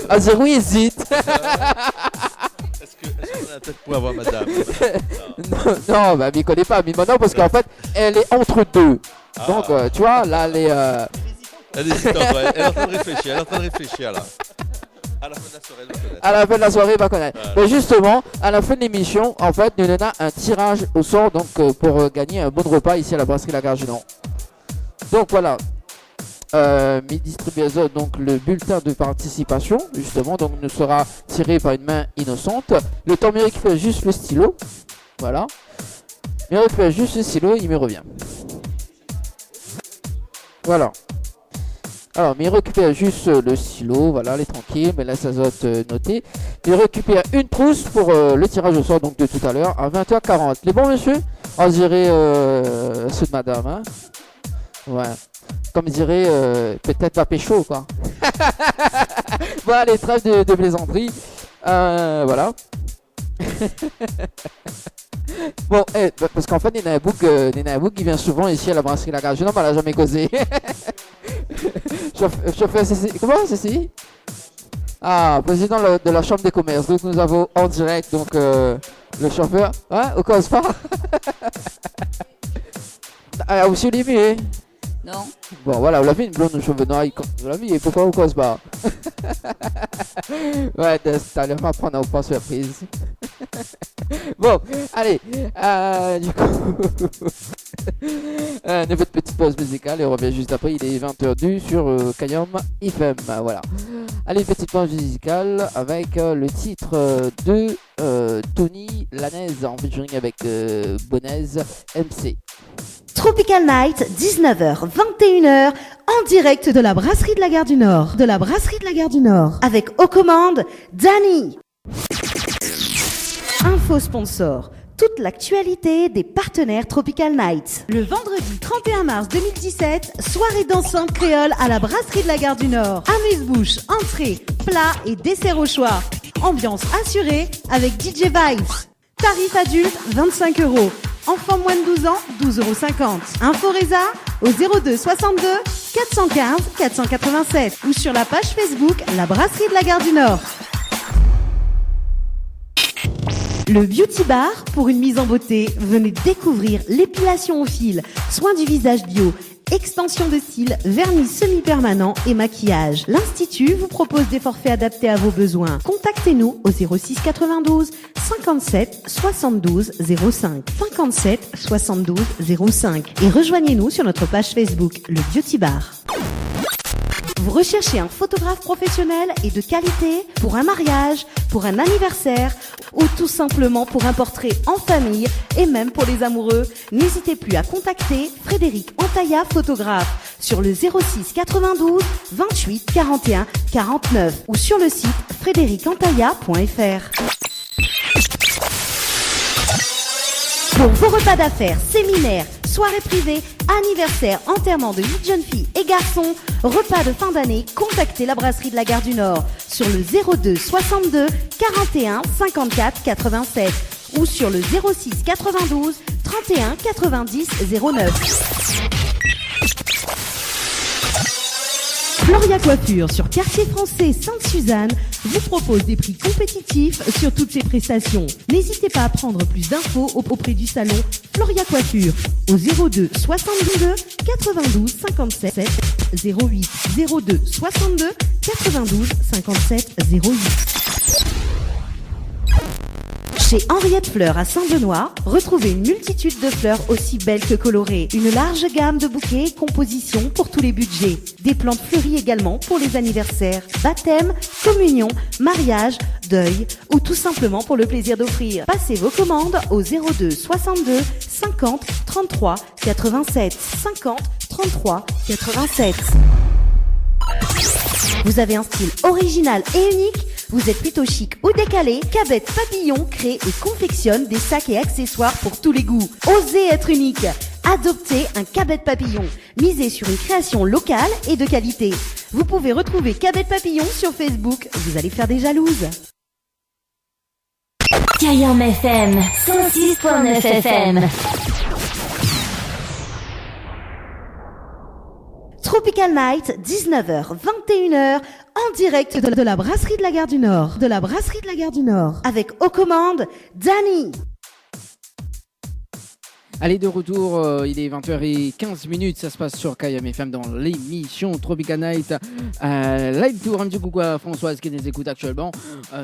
Azerou hésite. Est-ce qu'on a la tête pour avoir madame? Non, bah, il connaît pas. Mais maintenant, parce qu'en fait, elle est entre deux. Donc, tu vois, là, les... Elle hésite encore, elle est en train de réfléchir, là. À la fin de la soirée, elle va connaître. À la fin de la soirée, il va connaître. Mais justement, à la fin de l'émission, en fait, nous donnons un tirage au sort donc, pour gagner un bon repas ici à la brasserie La Gare du Nord. Donc voilà, mes distributeurs, donc le bulletin de participation, justement, donc ne sera tiré par une main innocente. Le temps Méric fait juste le stylo. Voilà. Méric fait juste le stylo, il me revient. Voilà. Alors, mais il récupère juste le stylo, voilà, il est tranquille, mais là, ça doit être noté. Il récupère une trousse pour le tirage au sort donc de tout à l'heure à 20h40. Les bons, monsieur? On dirait ceux de madame, hein? Ouais. Comme dirait, peut-être pas pécho, quoi. Voilà, les trêves de plaisanterie. Voilà. Bon, parce qu'en fait, Nina Bouk, qui vient souvent ici à la brasserie La Gare du Nord, elle n'a jamais causé. Chauffeur CCI. Comment CCI? Ah, président de la chambre des commerces. Donc nous avons en direct donc le chauffeur. Hein, au cause pas. Ah, aussi Olivier. Non. Bon voilà, on l'a vu une blonde aux cheveux noirs. On l'a vu, et pourquoi au cause pas? Ouais, t'as l'air à prendre au pas surprise. Bon, allez, du coup, une petite pause musicale et on revient juste après. Il est 20h02 sur Kayom FM. Voilà. Allez, petite pause musicale avec le titre de Tony Lanaise en featuring avec Bonez MC. Tropical Night, 19h, 21h, en direct de la brasserie de la Gare du Nord. De la brasserie de la Gare du Nord. Avec aux commandes, Danny. Info sponsor. Toute l'actualité des partenaires Tropical Night. Le vendredi 31 mars 2017, soirée dansante créole à la brasserie de la Gare du Nord. Amuse-bouche, entrée, plat et dessert au choix. Ambiance assurée avec DJ Vibes. Tarif adulte, 25 €. Enfant moins de 12 ans, 12,50 €. Info Reza au 02 62 415 487 ou sur la page Facebook La Brasserie de la Gare du Nord. Le Beauty Bar, pour une mise en beauté, venez découvrir l'épilation au fil, soins du visage bio, extension de style, vernis semi-permanent et maquillage. L'Institut vous propose des forfaits adaptés à vos besoins. Contactez-nous au 06 92 57 72 05 57 72 05 et rejoignez-nous sur notre page Facebook Le Beauty Bar. Vous recherchez un photographe professionnel et de qualité pour un mariage, pour un anniversaire ou tout simplement pour un portrait en famille et même pour les amoureux, n'hésitez plus à contacter Frédéric Antaïa, photographe, sur le 06 92 28 41 49 ou sur le site frédéricantaïa.fr. Pour vos repas d'affaires, séminaires, soirées privées, anniversaires, enterrements de 8 jeunes filles et garçons, repas de fin d'année, contactez la brasserie de la Gare du Nord sur le 02 62 41 54 87 ou sur le 06 92 31 90 09. Floria Coiffure sur Quartier Français Sainte-Suzanne vous propose des prix compétitifs sur toutes ses prestations. N'hésitez pas à prendre plus d'infos auprès du salon Floria Coiffure au 02 62 92 57 08 02 62 92 57 08. Chez Henriette Fleurs à Saint-Benoît, retrouvez une multitude de fleurs aussi belles que colorées. Une large gamme de bouquets et compositions pour tous les budgets. Des plantes fleuries également pour les anniversaires, baptêmes, communions, mariages, deuil ou tout simplement pour le plaisir d'offrir. Passez vos commandes au 02 62 50 33 87 50 33 87. Vous avez un style original et unique? Vous êtes plutôt chic ou décalé? Cabette Papillon crée et confectionne des sacs et accessoires pour tous les goûts. Osez être unique. Adoptez un Cabette Papillon. Misez sur une création locale et de qualité. Vous pouvez retrouver Cabette Papillon sur Facebook. Vous allez faire des jalouses. Kayom FM, 106.9 FM. Tropical Night, 19h, 21h, en direct de la brasserie de la Gare du Nord. De la brasserie de la Gare du Nord. Avec aux commandes, Danny. Allez, de retour, il est 20h15, ça se passe sur KM FM dans l'émission Tropical Night. Live tour, un petit coucou à Françoise qui nous écoute actuellement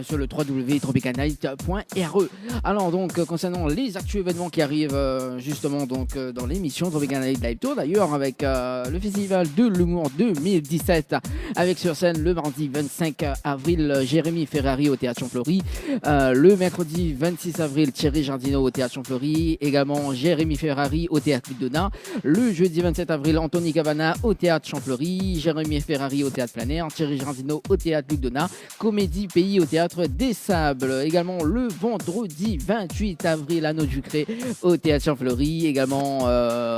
sur le www.tropicalnight.re. Alors donc, concernant les actuels événements qui arrivent justement donc dans l'émission Tropical Night Live Tour, d'ailleurs avec le festival de l'humour 2017, avec sur scène le mardi 25 avril Jérémy Ferrari au Théâtre Champfleury, le mercredi 26 avril Thierry Jardineau au Théâtre Champfleury, également Jérémy Ferrari au Théâtre Luc Donat, le jeudi 27 avril Anthony Cavana au Théâtre Champfleury, Jérémy Ferrari au Théâtre Plein Air, Thierry Jardineau au Théâtre Luc Donat, Comédie Pays au Théâtre des Sables, également le vendredi 28 avril Anneau Ducré au Théâtre Champfleury, également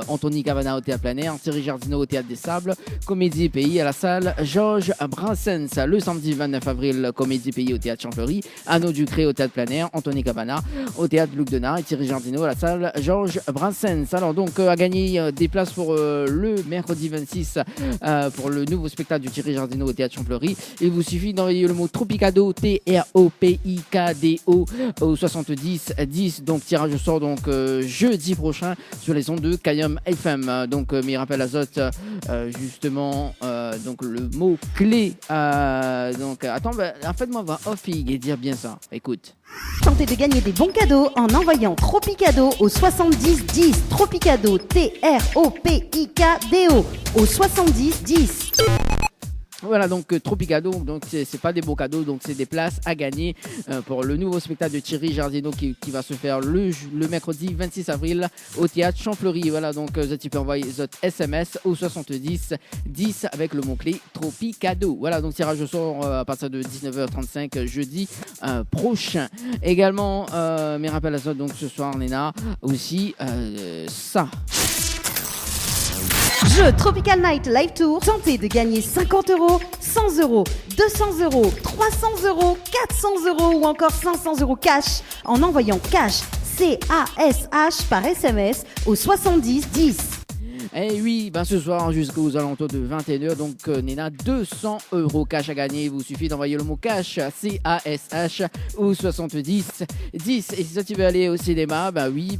Anthony Cavana au Théâtre Plein Air, Thierry Jardineau au Théâtre des Sables, Comédie Pays à la salle Georges Brassens, le samedi 29 avril Comédie Pays au Théâtre Champfleury, Anneau Ducré au Théâtre Plein Air, Anthony Cavana au Théâtre Luc Donat et Thierry Jardineau à la salle Georges Brassens. Alors donc à gagner des places pour le mercredi 26 pour le nouveau spectacle du Thierry Jardineau au Théâtre Champfleury. Il vous suffit d'envoyer le mot Tropicado, Tropikado au 70 10. Donc tirage au sort donc jeudi prochain sur les ondes de KM FM. Donc mes rappels azote justement donc le mot clé donc attends en fait moi va off et dire bien ça. Écoute. Tentez de gagner des bons cadeaux en envoyant Tropicado au 70 10. Tropicado, Tropikado au 70 10. Voilà donc Tropicado, donc c'est pas des beaux cadeaux, donc c'est des places à gagner pour le nouveau spectacle de Thierry Jardineau qui va se faire le mercredi 26 avril au Théâtre Champfleury. Voilà donc tu peux envoyer votre SMS au 70 10 avec le mot-clé Tropicado. Voilà donc tirage au sort à partir de 19h35 jeudi prochain. Également mes rappels à ça donc ce soir Néna aussi ça. Jeu Tropical Night Live Tour, tentez de gagner 50 €, 100 €, 200 €, 300 €, 400 € ou encore 500 € cash en envoyant cash CASH par SMS au 70 10. Et oui, ben ce soir jusqu'aux alentours de 21h, donc Néna, 200 € cash à gagner. Il vous suffit d'envoyer le mot cash CASH au 70 10. Et si ça tu veux aller au cinéma, oui,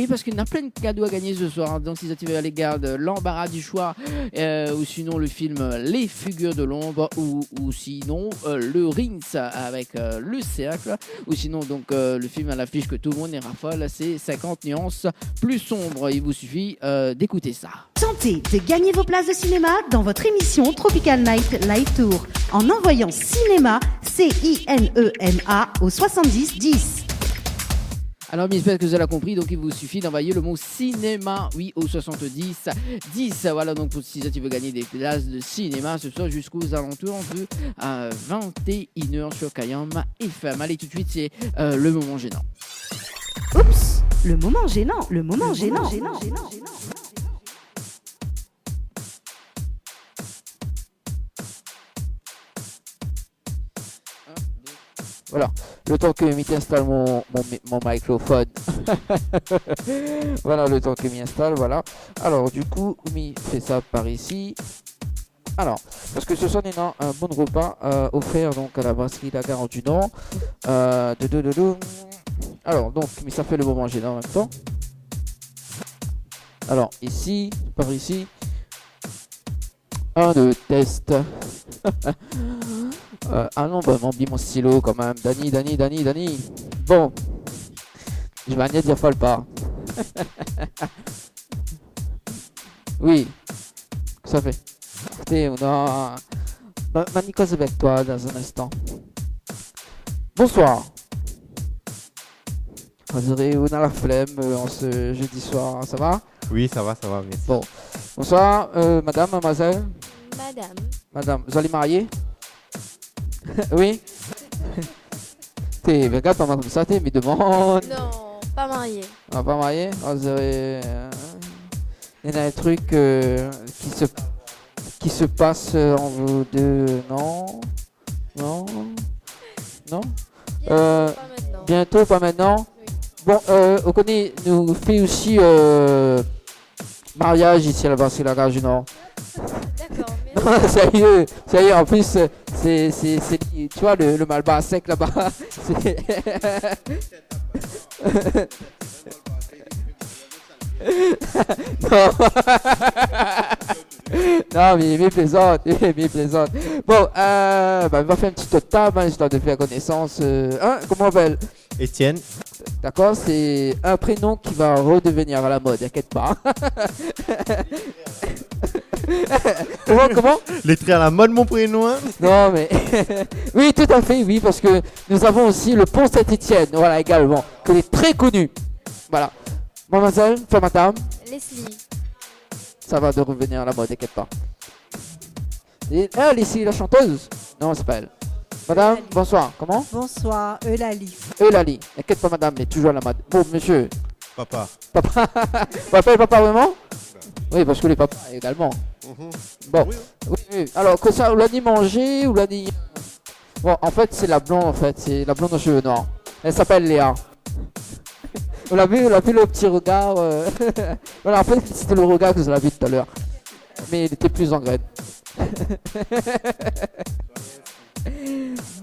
parce qu'il y en a plein de cadeaux à gagner ce soir. Donc si ça tu veux aller garde l'embarras du choix, ou sinon le film Les Figures de l'ombre, ou sinon le Rings avec le cercle, ou sinon donc le film à l'affiche que tout le monde est raffole, c'est 50 nuances plus sombres. Il vous suffit d'écouter ça. Tentez de gagner vos places de cinéma dans votre émission Tropical Night Live Tour en envoyant cinéma CINEMA au 70 10. Alors, j'espère que vous avez compris, donc il vous suffit d'envoyer le mot cinéma, oui, au 70 10. Voilà, donc si tu veux gagner des places de cinéma ce soir jusqu'aux alentours de 21h sur KM FM. Allez, tout de suite, c'est le moment gênant. Oups, le moment gênant. Voilà, le temps que Mimi installe mon microphone. Voilà, le temps que Mimi installe, voilà. Alors, du coup, Mimi fait ça par ici. Alors, parce que ce soir, on a un bon repas offert donc à la brasserie La Gare du Nord. Alors, donc, mais ça fait le moment gênant en même temps. Alors, ici, par ici. Un test. Ah non, m'en oublie mon stylo quand même. Dani. Bon, je vais rien dire folle pas. Oui, ça fait. Écoutez, on a Manicos avec toi dans un instant. Bonsoir. On a la flemme en ce jeudi soir, ça va? Oui, ça va, merci. Bon, bonsoir, madame, mademoiselle. Madame, vous allez marier? Oui. Regarde, pas comme ça, me demande. Non, pas marié. Ah, pas marié? Il y a un truc qui se passe en vous deux, non? Bientôt, pas maintenant. Oui. Bon, on connaît, nous fait aussi mariage ici à la brasserie La Gare du Nord. D'accord. Non, sérieux, en plus, c'est tu vois, le Malba sec là-bas. Non. Non, mais il plaisante, il plaisante. Bon, on va faire un petit tour de table, hein, histoire de faire connaissance. Comment on appelle? Étienne. D'accord, c'est un prénom qui va redevenir à la mode, t'inquiète pas. Comment? Lettré à la mode, mon prénom, hein? Non, mais... oui, tout à fait, oui, parce que nous avons aussi le pont Saint-Étienne, voilà, également, qui est très connu. Voilà. Mademoiselle, enfin madame, Leslie. ça va de revenir à la mode, t'inquiète pas. Et, Leslie, la chanteuse? Non, c'est pas elle. Madame, bonsoir, comment? Bonsoir, Eulalie. Eulalie, t'inquiète pas madame, mais toujours à la mode. Bon, monsieur. Papa. Papa. Papa et papa vraiment? Oui, parce que les papas également. Bon, oui. Alors, que ça, on l'a dit manger, ou l'a dit... Bon, en fait, c'est la blonde, en fait. C'est la blonde aux cheveux noirs. Elle s'appelle Léa. On l'a vu le petit regard. Voilà, en fait, c'était le regard que vous avez vu tout à l'heure. Mais il était plus en graine.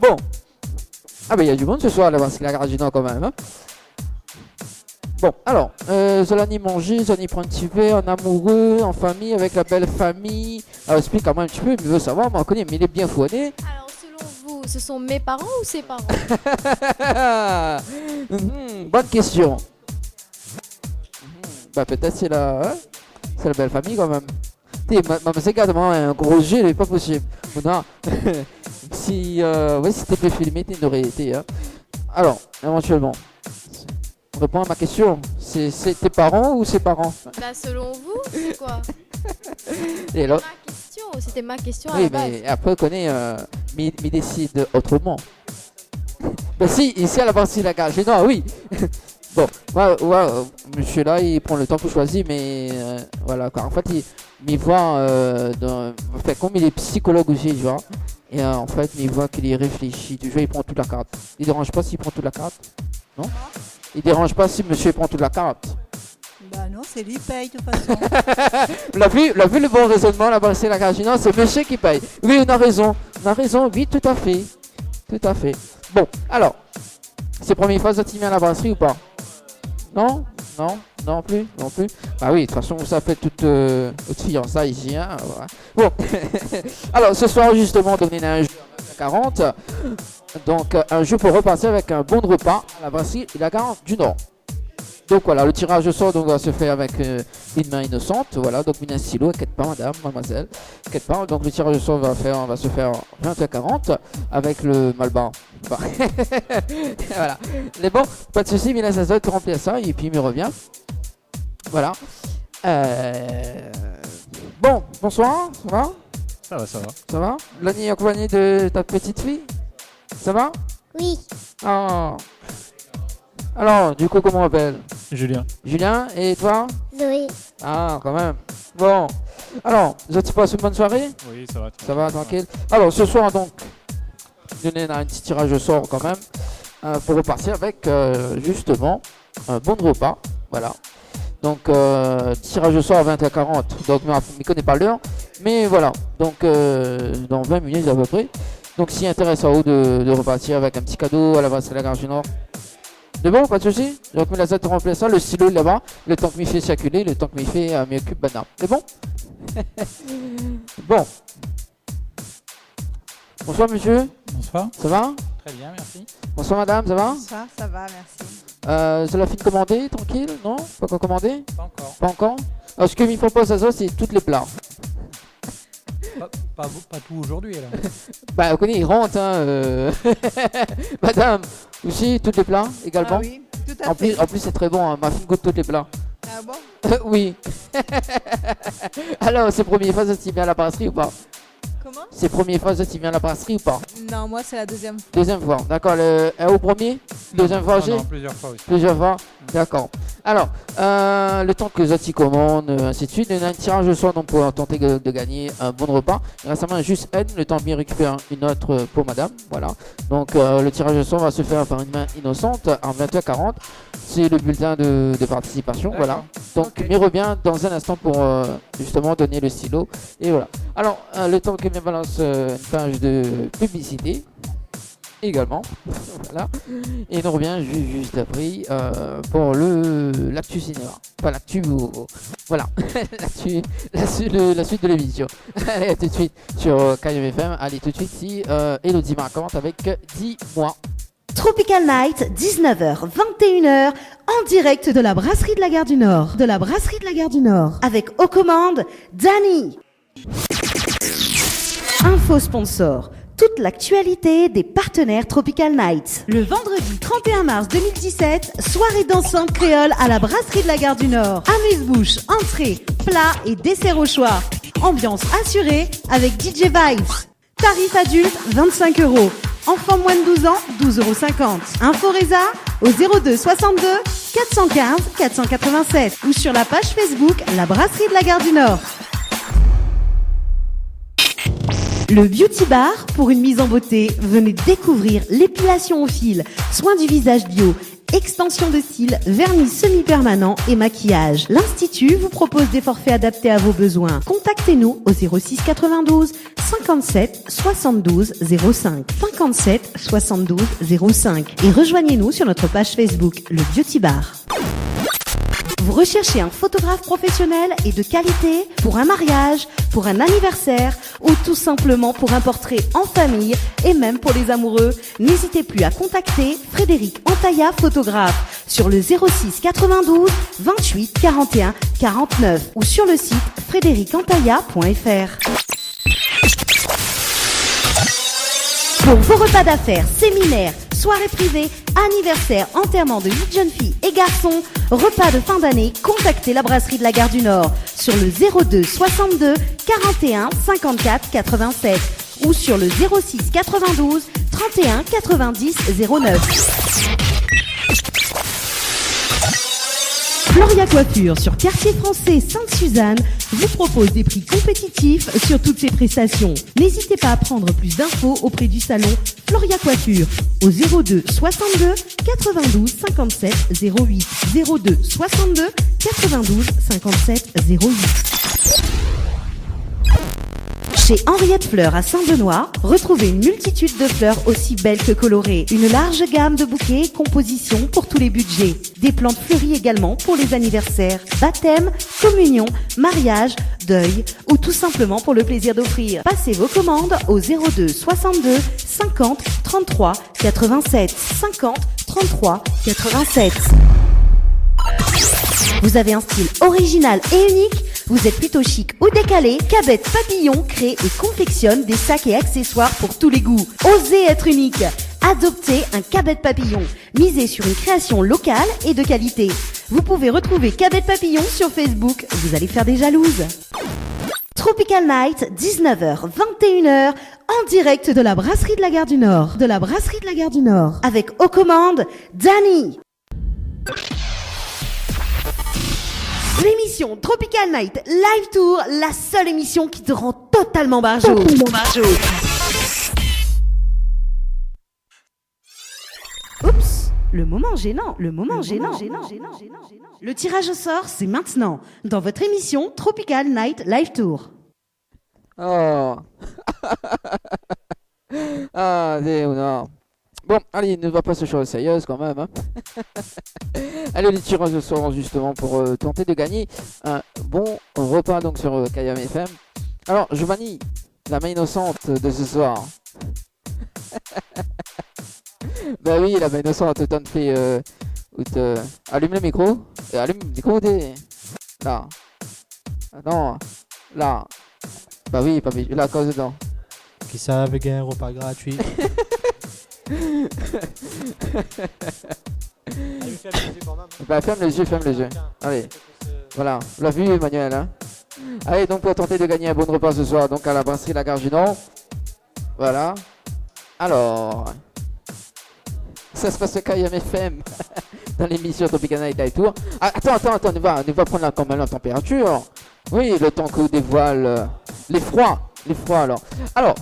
Bon. Ah, ben, il y a du monde ce soir, là, parce qu'il a garde du Nord quand même. Hein. Bon, alors, Zolani manger, Zolani prendre un petit verre, en amoureux, en famille, avec la belle famille. Alors, explique-moi un petit peu, mais il veut savoir, moi, on connaît, mais il est bien fourné. Alors, selon vous, ce sont mes parents ou ses parents? Bonne question. Bah, peut-être c'est la belle famille quand même. C'est également un gros jeu, il est pas possible. Non. Si c'était plus filmé, il n'aurait été. Hein. Alors, éventuellement. Réponds à ma question. C'est tes parents ou ses parents? Bah, selon vous, c'est quoi? Et là... C'était ma question à oui, la base. mais après, on connaît, mais il décide autrement. Ben si, ici à la partie de la cage. Non, oui. Bon, monsieur là, il prend le temps pour choisir, mais voilà quoi. En fait, il voit, comme il est psychologue aussi, tu vois. Et en fait, il voit qu'il y réfléchit. Toujours, il prend toute la carte. Il dérange pas s'il prend toute la carte? Non? Il dérange pas si monsieur prend toute la carte? Bah non, c'est lui qui paye de toute façon. L'a vu le bon raisonnement, la c'est la cage. Non, c'est monsieur qui paye. Oui, on a raison, oui, tout à fait. Tout à fait. Bon, alors, c'est première fois que tu viens à la brasserie ou pas? Non? Non plus? Bah oui, de toute façon, ça fait toute fiançailles ici. Hein, voilà. Bon, alors ce soir, justement, on est dans un jeu à 40. Donc, un jeu pour repartir avec un bon repas à la brasserie et la gare du Nord. Donc voilà, le tirage au sort donc, va se faire avec une main innocente. Voilà, donc une stylo, inquiète pas madame, mademoiselle, inquiète pas. Donc le tirage au sort va se faire 20 à 40 avec le malbar. Enfin, voilà. Mais bon, pas de soucis, mais là ça doit te remplir ça et puis il me revient. Voilà. Bon, bonsoir, ça va? Ça va. Ça va? Lani accompagnée de ta petite fille? Ça va? Oui. Ah. Alors, du coup, comment on m'appelle? Julien. Julien, et toi? Zoé. Ah, quand même. Bon. Alors, vous avez passé une bonne soirée? Oui, ça va. Ça va, tranquille. Alors, ce soir, donc, on a un petit tirage au sort quand même, pour repartir avec, justement, un bon repas. Voilà. Donc, tirage au sort à 20h40. Donc, je ne connais pas l'heure. Mais voilà. Donc, dans 20 minutes à peu près. Donc, s'il intéresse à vous de repartir avec un petit cadeau à la brasserie de la Gare du Nord. C'est bon, pas de soucis. Je remets la Z de remplir ça, le stylo là-bas, le temps que m'y fait circuler, le temps que m'y fait m'y occupe banane. C'est bon? Bon. Bonsoir monsieur. Bonsoir. Ça va? Très bien, merci. Bonsoir madame, ça va? Bonsoir, ça va, merci. C'est la fin de commander, tranquille? Non? Pas encore commandé? Pas encore. Pas encore? Alors, ce que m'y propose à ça, c'est tous les plats. Pas tout aujourd'hui alors. Bah, vous connaissez, il rentre, hein. Madame, aussi, tous les plats également? Ah oui, tout à fait. En plus, c'est très bon, hein. Ma fille goûte tous les plats. Ah bon? Oui. Alors, c'est première fois que tu viens à la brasserie ou pas? Comment? C'est première fois que tu viens à la brasserie ou pas? Non, moi c'est la deuxième fois. Deuxième fois, d'accord. Au premier? Deuxième fois aussi? Non, plusieurs fois aussi. Plusieurs fois? D'accord. Alors, le temps que Zati commande, ainsi de suite, on a un tirage au sort donc, pour tenter de gagner un bon repas. Récemment, juste N, le temps de bien récupérer une autre pour madame. Voilà. Donc, le tirage au sort va se faire par une main innocente en 20h40. C'est le bulletin de participation. Voilà. Donc, okay. Il revient dans un instant pour justement donner le stylo. Et voilà. Alors, le temps que je balance une page de publicité. également. Voilà. Et on revient juste après pour l'actu cinéma. Pas l'actu, voilà. la suite de l'émission. Allez, à tout de suite sur KMFM. Allez, tout de suite, si Elodie Marquante avec Dis-moi. Tropical Night, 19h, 21h, en direct de la brasserie de la Gare du Nord. De la brasserie de la Gare du Nord. Avec aux commandes, Dani. Info sponsor. Toute l'actualité des partenaires Tropical Night. Le vendredi 31 mars 2017, soirée dansante créole à la brasserie de la Gare du Nord. Amuse-bouche, entrée, plat et dessert au choix. Ambiance assurée avec DJ Vibes. Tarif adulte, 25 €. Enfant moins de 12 ans, 12,50 €. Info Résa au 02 62 415 487 ou sur la page Facebook La Brasserie de la Gare du Nord. Le Beauty Bar, pour une mise en beauté, venez découvrir l'épilation au fil, soins du visage bio, extension de cils, vernis semi-permanent et maquillage. L'Institut vous propose des forfaits adaptés à vos besoins. Contactez-nous au 06 92 57 72 05 57 72 05 et rejoignez-nous sur notre page Facebook Le Beauty Bar. Vous recherchez un photographe professionnel et de qualité pour un mariage, pour un anniversaire ou tout simplement pour un portrait en famille et même pour les amoureux, n'hésitez plus à contacter Frédéric Antaya, photographe, sur le 06 92 28 41 49 ou sur le site frédéricantaya.fr. Pour vos repas d'affaires, séminaires, soirées privées, anniversaires, enterrements de 8 jeunes filles et garçons, repas de fin d'année, contactez la brasserie de la Gare du Nord sur le 02 62 41 54 87 ou sur le 06 92 31 90 09. Floria Coiffure sur Quartier Français Sainte-Suzanne vous propose des prix compétitifs sur toutes ses prestations. N'hésitez pas à prendre plus d'infos auprès du salon Floria Coiffure au 02 62 92 57 08 02 62 92 57 08. Chez Henriette Fleurs à Saint-Benoît, retrouvez une multitude de fleurs aussi belles que colorées. Une large gamme de bouquets et compositions pour tous les budgets. Des plantes fleuries également pour les anniversaires, baptêmes, communions, mariages, deuil ou tout simplement pour le plaisir d'offrir. Passez vos commandes au 02 62 50 33 87 50 33 87. Vous avez un style original et unique? Vous êtes plutôt chic ou décalé? Cabette Papillon crée et confectionne des sacs et accessoires pour tous les goûts. Osez être unique. Adoptez un Cabette Papillon. Misez sur une création locale et de qualité. Vous pouvez retrouver Cabette Papillon sur Facebook. Vous allez faire des jalouses. Tropical Night, 19h, 21h, en direct de la brasserie de la Gare du Nord. De la brasserie de la Gare du Nord. Avec aux commandes, Dani. L'émission Tropical Night Live Tour, la seule émission qui te rend totalement barjot. Oups, le moment gênant. Le tirage au sort, c'est maintenant, dans votre émission Tropical Night Live Tour. Oh. Ah, non. Bon, allez, ne va pas se choses sérieuses quand même. Hein. Allez, les tirages de soir justement pour tenter de gagner un bon repas donc sur KMFM. Alors, Giovanni, la main innocente de ce soir. Bah oui, la main innocente, t'en fait... allume le micro. Allume le micro, là. Ah non, là. Bah oui, là, cause dedans. Qui savent gagner un repas gratuit. Bah ferme les yeux. Allez, voilà, on l'a vu Emmanuel. Hein. Allez, donc pour tenter de gagner un bon repas ce soir, donc à la brasserie La Gare du Nord. Voilà. Alors, ça se passe au KMFM dans l'émission Tropical Night Live Tour. Ah, attends, on va prendre quand même la température. Oui, le temps que dévoile les froids alors.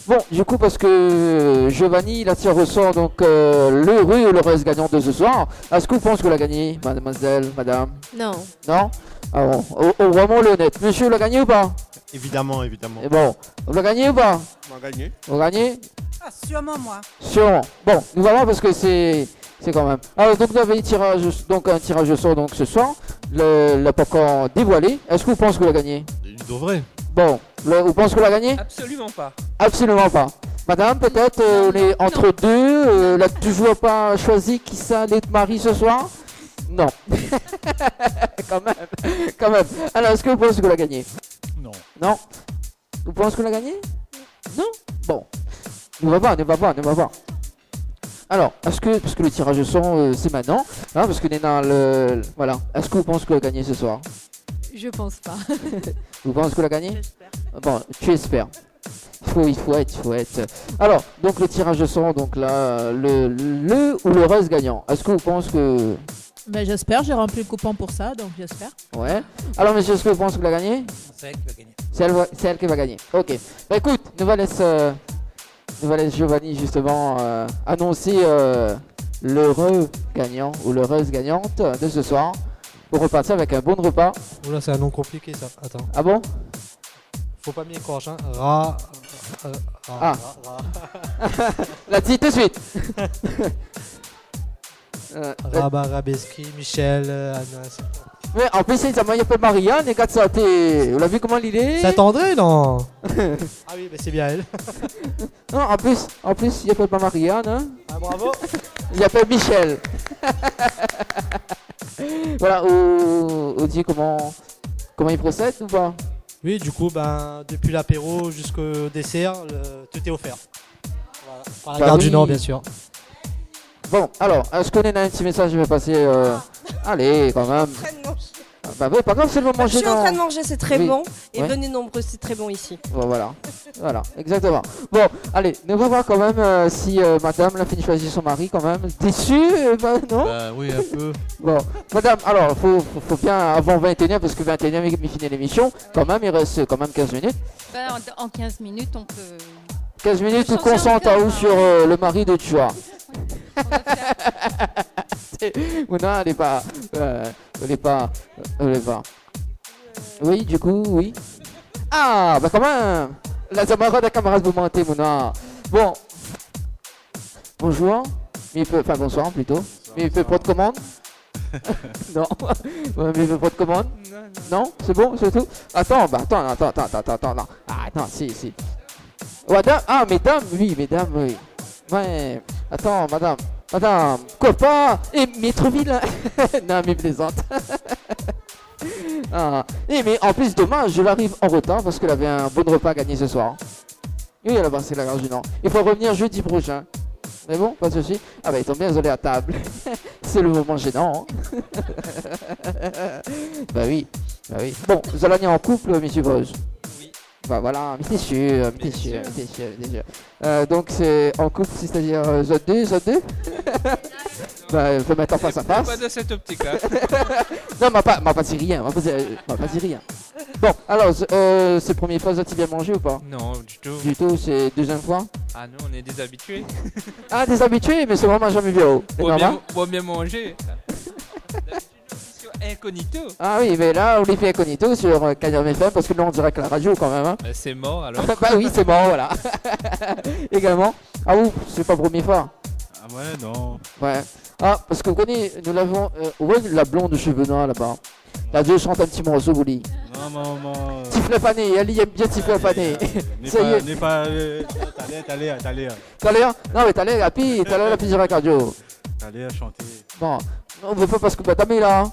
Bon, du coup, parce que Giovanni, la tire ressort donc l'heureux ou l'heureuse gagnante de ce soir. Est-ce que vous pensez que vous l'a gagné, mademoiselle, madame? Non. Non? Ah bon, vraiment l'honnête. Monsieur, l'a gagné ou pas? Évidemment. Et bon, vous l'a gagné ou pas? On a gagné. Vous gagné? Ah, sûrement moi. Sûrement. Bon, nous allons voir parce que c'est quand même. Alors donc vous avez un tirage au sort donc ce soir. Le popcorn dévoilé. Est-ce que vous pensez que vous l'avez gagné? Il devrait. Bon, vous pensez que vous l'avez gagné? Absolument pas. Absolument pas. Madame, peut-être on est entre deux. Elle n'a toujours pas choisi qui ça allait être mari ce soir? Non. Quand même. Alors, est-ce que vous pensez que vous l'avez gagné? Non. Non. Vous pensez que vous l'avez gagné? Non. Bon. On va voir. Alors, est-ce que, parce que le tirage au sort, c'est maintenant, hein, parce qu'on est dans le... Voilà. Est-ce que vous pensez que vous l'avez gagné ce soir? Je pense pas. Vous pensez que vous l'avez gagné? Bon, tu espères. Il faut être. Alors, donc le tirage au sort, donc là, le ou le reste gagnant. Est-ce que vous pensez que... Ben, j'espère, j'ai rempli le coupon pour ça, donc j'espère. Ouais. Alors, monsieur, est-ce que vous pensez que vous l'avez gagné? C'est elle qui va gagner. C'est elle qui va gagner. Ok. Bah écoute, nous va laisser Giovanni justement annoncer l'heureux gagnant ou l'heureuse gagnante de ce soir pour repartir avec un bon repas. Oula, c'est un nom compliqué ça. Attends. Ah bon? Faut pas m'y écorcher, hein. La petite tout de suite. Rabeski, Michel, Anas. Mais en plus, il y a pas Marianne et 4 santé. Vous l'avez vu comment il est? Saint-André, non? Ah oui, mais c'est bien elle. Non, en plus, il n'y a pas Marianne. Hein? Ah, bravo. Il y a pas Michel. Voilà, on dit comment il procède ou pas? Oui, du coup, ben, depuis l'apéro jusqu'au dessert, tout est offert. Voilà. Par la Bah gare oui. du Nord, bien sûr. Bon, alors, est-ce qu'on est dans un petit message? Je vais passer. Allez, quand même. Bah oui, pas grave, c'est le moment Je suis en train de manger, c'est très Oui. bon. Et Ouais. venez nombreux, c'est très bon ici. Bon, voilà, exactement. Bon, allez, on va voir quand même si madame l'a fini de choisir son mari quand même. Déçu, bah, non? Bah oui, un peu. Bon, madame, alors, faut bien avant 21h, parce que 21h, il finit l'émission. Quand même, il reste quand même 15 minutes. Ben, en 15 minutes, on peut... 15 minutes, On on peut changer concentre encore, hein. sur le mari de Tua. Non, elle est pas. Oui, du coup, oui. Ah, bah quand même. La camarade de camarade vous mentez, Mouna. Bon. Bonjour. Enfin, bonsoir plutôt. Mais il fait pas de commande? Non. Ouais, mais il fait pas de commande? Non, c'est bon, c'est tout. Attends. Non. Ah, non, si. Madame, mesdames, oui. Ouais. Attends, madame, quoi pas? Et mais trop vite là. Non, mais plaisante. Mais en plus, demain, je l'arrive en retard parce qu'elle avait un bon repas à gagner ce soir. Oui, elle a passé la gare du Nord. Il faut revenir jeudi prochain. Mais bon, pas de soucis. Ah bah, ils sont bien isolés à table. C'est le moment gênant. Bah oui. Bon, vous allez aller en couple, monsieur Vosges? Bah voilà, mais t'es sûr. Donc c'est en couple, c'est-à-dire zone 2 Bah, il faut mettre en face à face. Pas de cette optique-là. Non, m'a pas dit rien. Bon, alors, c'est première fois, tu bien mangé ou pas? Non, du tout. Du tout, c'est deuxième fois? Ah non, on est des habitués. Ah, des habitués, mais c'est vraiment jamais vu. Pour bien manger. Incognito. Ah oui, mais là, on les fait incognito sur Canyon FM parce que là, on dirait que la radio quand même. Hein. Bah, c'est mort alors. Bah oui, c'est mort, voilà. Également. Ah oui, c'est pas première fois. Ah ouais, non. Ouais. Ah, parce que vous connaissez, nous l'avons. Ouais, la blonde de cheveux noirs là-bas. La deux chante un petit morceau, vous dites. Non, maman. Tifle pané, elle y aime bien tifle pané. Ça y est. N'est pas. T'allais. T'allais, non, mais t'allais la pire, t'allais la pire sur la cardio. T'allais à chanter. Bon, on veut pas parce que t'as mis là.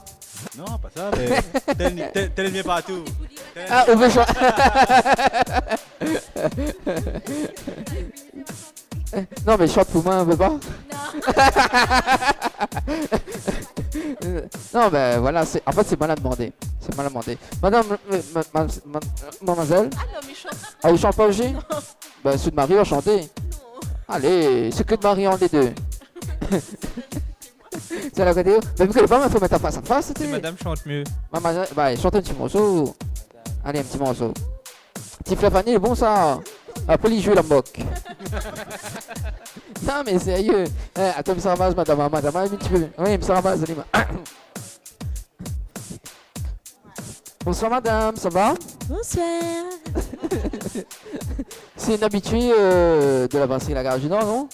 Non, pas ça, mais t'es bien partout. Ah, on veut chanter. Non, mais chante pour moi, on veut pas? Non, ben voilà, en fait, c'est mal à demander. Madame, mademoiselle? Ah non, mais chante. Ah, vous chantez pas aussi? Ben, ceux de Marie, on chanter. Allez, c'est que de Marie en les deux. C'est la vidéo. Mais vu que les femmes, il faut mettre en face à face. Si madame chante mieux. Mademoiselle, bah, chante un petit morceau. Allez, un petit morceau. Petit flafané, c'est bon ça. Après, il joue la moque. Non, mais sérieux. Attends, il me ramasse, madame, un petit peu. Oui, il me ramasse, allez. Bonsoir, madame, ça va? Bonsoir. C'est une habituée de la brasserie La Gare du Nord, non?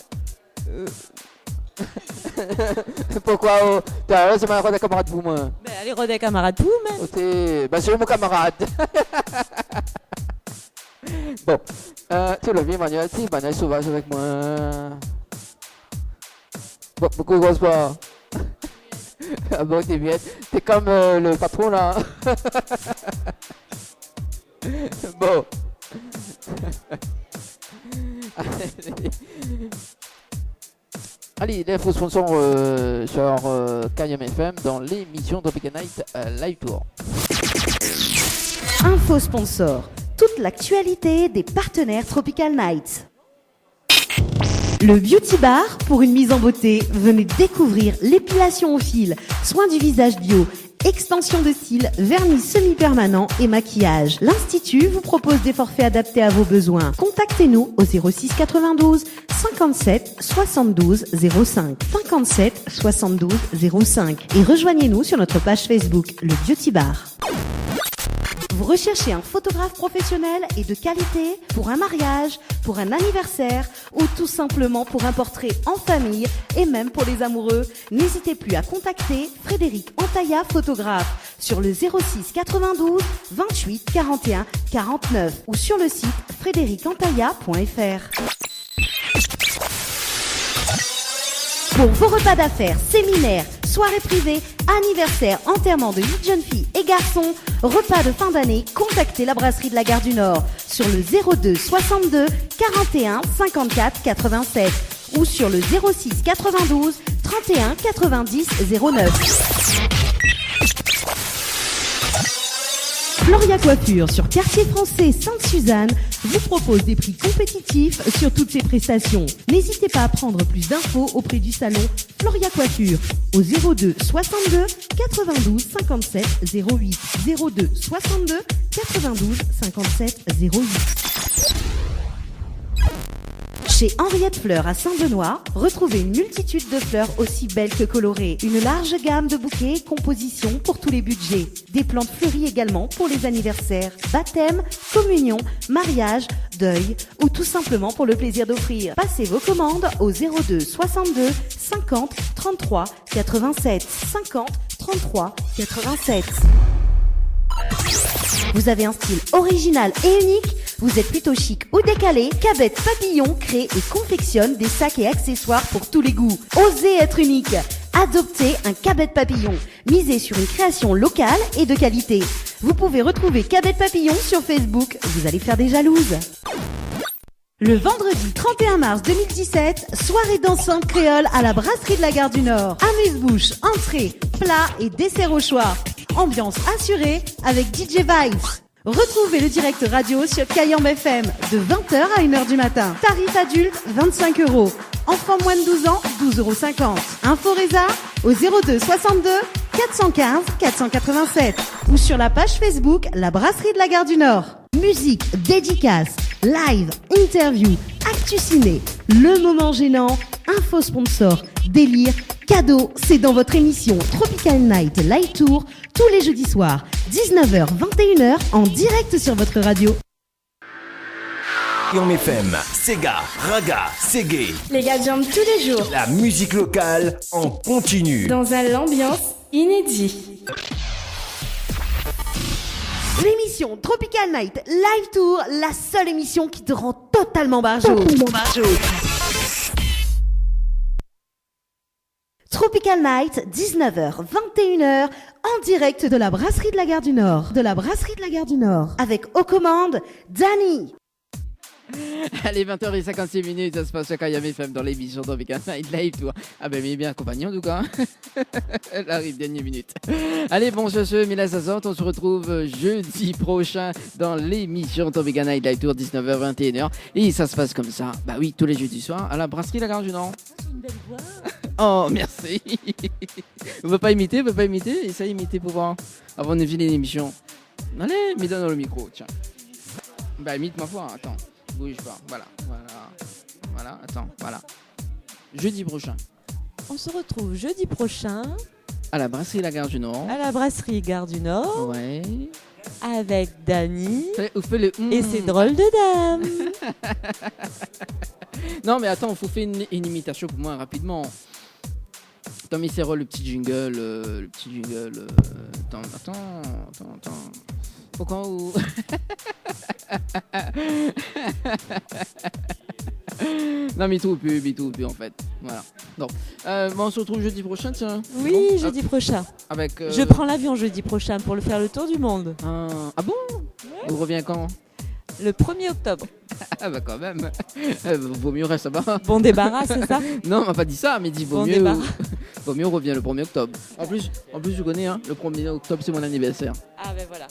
Pourquoi c'est ma des camarades pour moi. Ben, allez, des camarades pour, mais. Ben, c'est mon camarade. Bon, tu le vis, Manuel, si, Manuel sauvage avec moi. Bon, beaucoup grosse pas. Ah bon, t'es bien. T'es comme le patron là. Bon. Allez, l'info sponsor sur Kayam FM dans l'émission Tropical Night Live Tour. Info sponsor. Toute l'actualité des partenaires Tropical Night. Le Beauty Bar, pour une mise en beauté, venez découvrir l'épilation au fil, soins du visage bio, extension de cils, vernis semi-permanent et maquillage. L'Institut vous propose des forfaits adaptés à vos besoins. Contactez-nous au 06 92 57 72 05 57 72 05 et rejoignez-nous sur notre page Facebook, le Beauty Bar. Vous recherchez un photographe professionnel et de qualité pour un mariage, pour un anniversaire ou tout simplement pour un portrait en famille et même pour les amoureux? N'hésitez plus à contacter Frédéric Antaïa, photographe, sur le 06 92 28 41 49 ou sur le site frédéricantaïa.fr. Pour vos repas d'affaires, séminaires, soirées privées, anniversaires, enterrements de 8 jeunes filles et garçons, repas de fin d'année, contactez la brasserie de la Gare du Nord sur le 02 62 41 54 87 ou sur le 06 92 31 90 09. Floria Coiffure sur Quartier Français Sainte-Suzanne vous propose des prix compétitifs sur toutes ses prestations. N'hésitez pas à prendre plus d'infos auprès du salon Floria Coiffure au 02 62 92 57 08 02 62 92 57 08. Chez Henriette Fleurs à Saint-Benoît, retrouvez une multitude de fleurs aussi belles que colorées. Une large gamme de bouquets et compositions pour tous les budgets. Des plantes fleuries également pour les anniversaires, baptêmes, communions, mariages, deuil ou tout simplement pour le plaisir d'offrir. Passez vos commandes au 02 62 50 33 87 50 33 87. Vous avez un style original et unique? Vous êtes plutôt chic ou décalé? Cabette Papillon crée et confectionne des sacs et accessoires pour tous les goûts. Osez être unique. Adoptez un Cabette Papillon. Misez sur une création locale et de qualité. Vous pouvez retrouver Cabette Papillon sur Facebook. Vous allez faire des jalouses. Le vendredi 31 mars 2017, soirée dansante créole à la brasserie de la Gare du Nord. Amuse-bouche, entrée, plats et desserts au choix. Ambiance assurée avec DJ Vibes. Retrouvez le direct radio sur Kayam FM de 20h à 1h du matin. Tarif adulte 25 €. Enfants moins de 12 ans 12,50 €. Info Résa au 02 62 415 487 ou sur la page Facebook La Brasserie de la Gare du Nord. Musique, dédicace, live, interview, actu ciné, le moment gênant, info sponsor, délire, cadeau, c'est dans votre émission Tropical Night Live Tour tous les jeudis soirs, 19h, 21h en direct sur votre radio. Kayam FM, Sega, Raga, Segé. Les gars jambent tous les jours. La musique locale en continu. Dans un ambiance inédit. L'émission Tropical Night Live Tour, la seule émission qui te rend totalement barjo. Tropical Night, 19h, 21h, en direct de la brasserie de la Gare du Nord. De la brasserie de la Gare du Nord. Avec aux commandes, Danny. Allez, 20h56, ça se passe sur Kayam FM dans l'émission Tropical Night Live Tour. Ah ben, mais bien accompagné en tout cas. Elle arrive, dernière minute. Allez, bon, sur ce, Mila Sazot, on se retrouve jeudi prochain dans l'émission Tropical Night Live Tour, 19h, 21h. Et ça se passe comme ça. Bah oui, tous les jeudis soirs à la brasserie La Gare du Nord. Une belle voix. Oh, merci. Vous ne pouvez pas imiter Essaye d'imiter pour voir avant de finir l'émission. Allez, mets dans le micro, tiens. Bah, imite ma voix, attends. Bouge pas, voilà, attends, voilà. Jeudi prochain. On se retrouve jeudi prochain. À la brasserie La Gare du Nord. À la brasserie Gare du Nord. Ouais. avec Dany Fais-le. et ses drôles de dames. Non, mais attends, il faut faire une imitation pour moi rapidement. Attends, mais c'est le petit jingle. Attends. Faut quand où Non, mais tout plus en fait. Voilà. Donc, on se retrouve jeudi prochain, tiens. Oui, Bon, jeudi prochain. Avec. Je prends l'avion jeudi prochain pour le faire le tour du monde. Ah bon? On revient quand? Le 1er octobre. Ah bah quand même. Vaut mieux rester là-bas. Bon débarras, c'est ça? Non, on m'a pas dit ça, mais dit Bon débarras. Vaut mieux on revient le 1er octobre. En plus, je connais, hein, le 1er octobre c'est mon anniversaire. Ah ben voilà.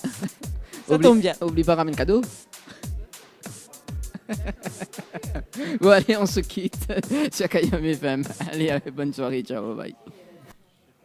Ça tombe bien. Oublie pas, ramène cadeau. Bon allez, on se quitte sur KM FM. Allez, bonne soirée, ciao, bye.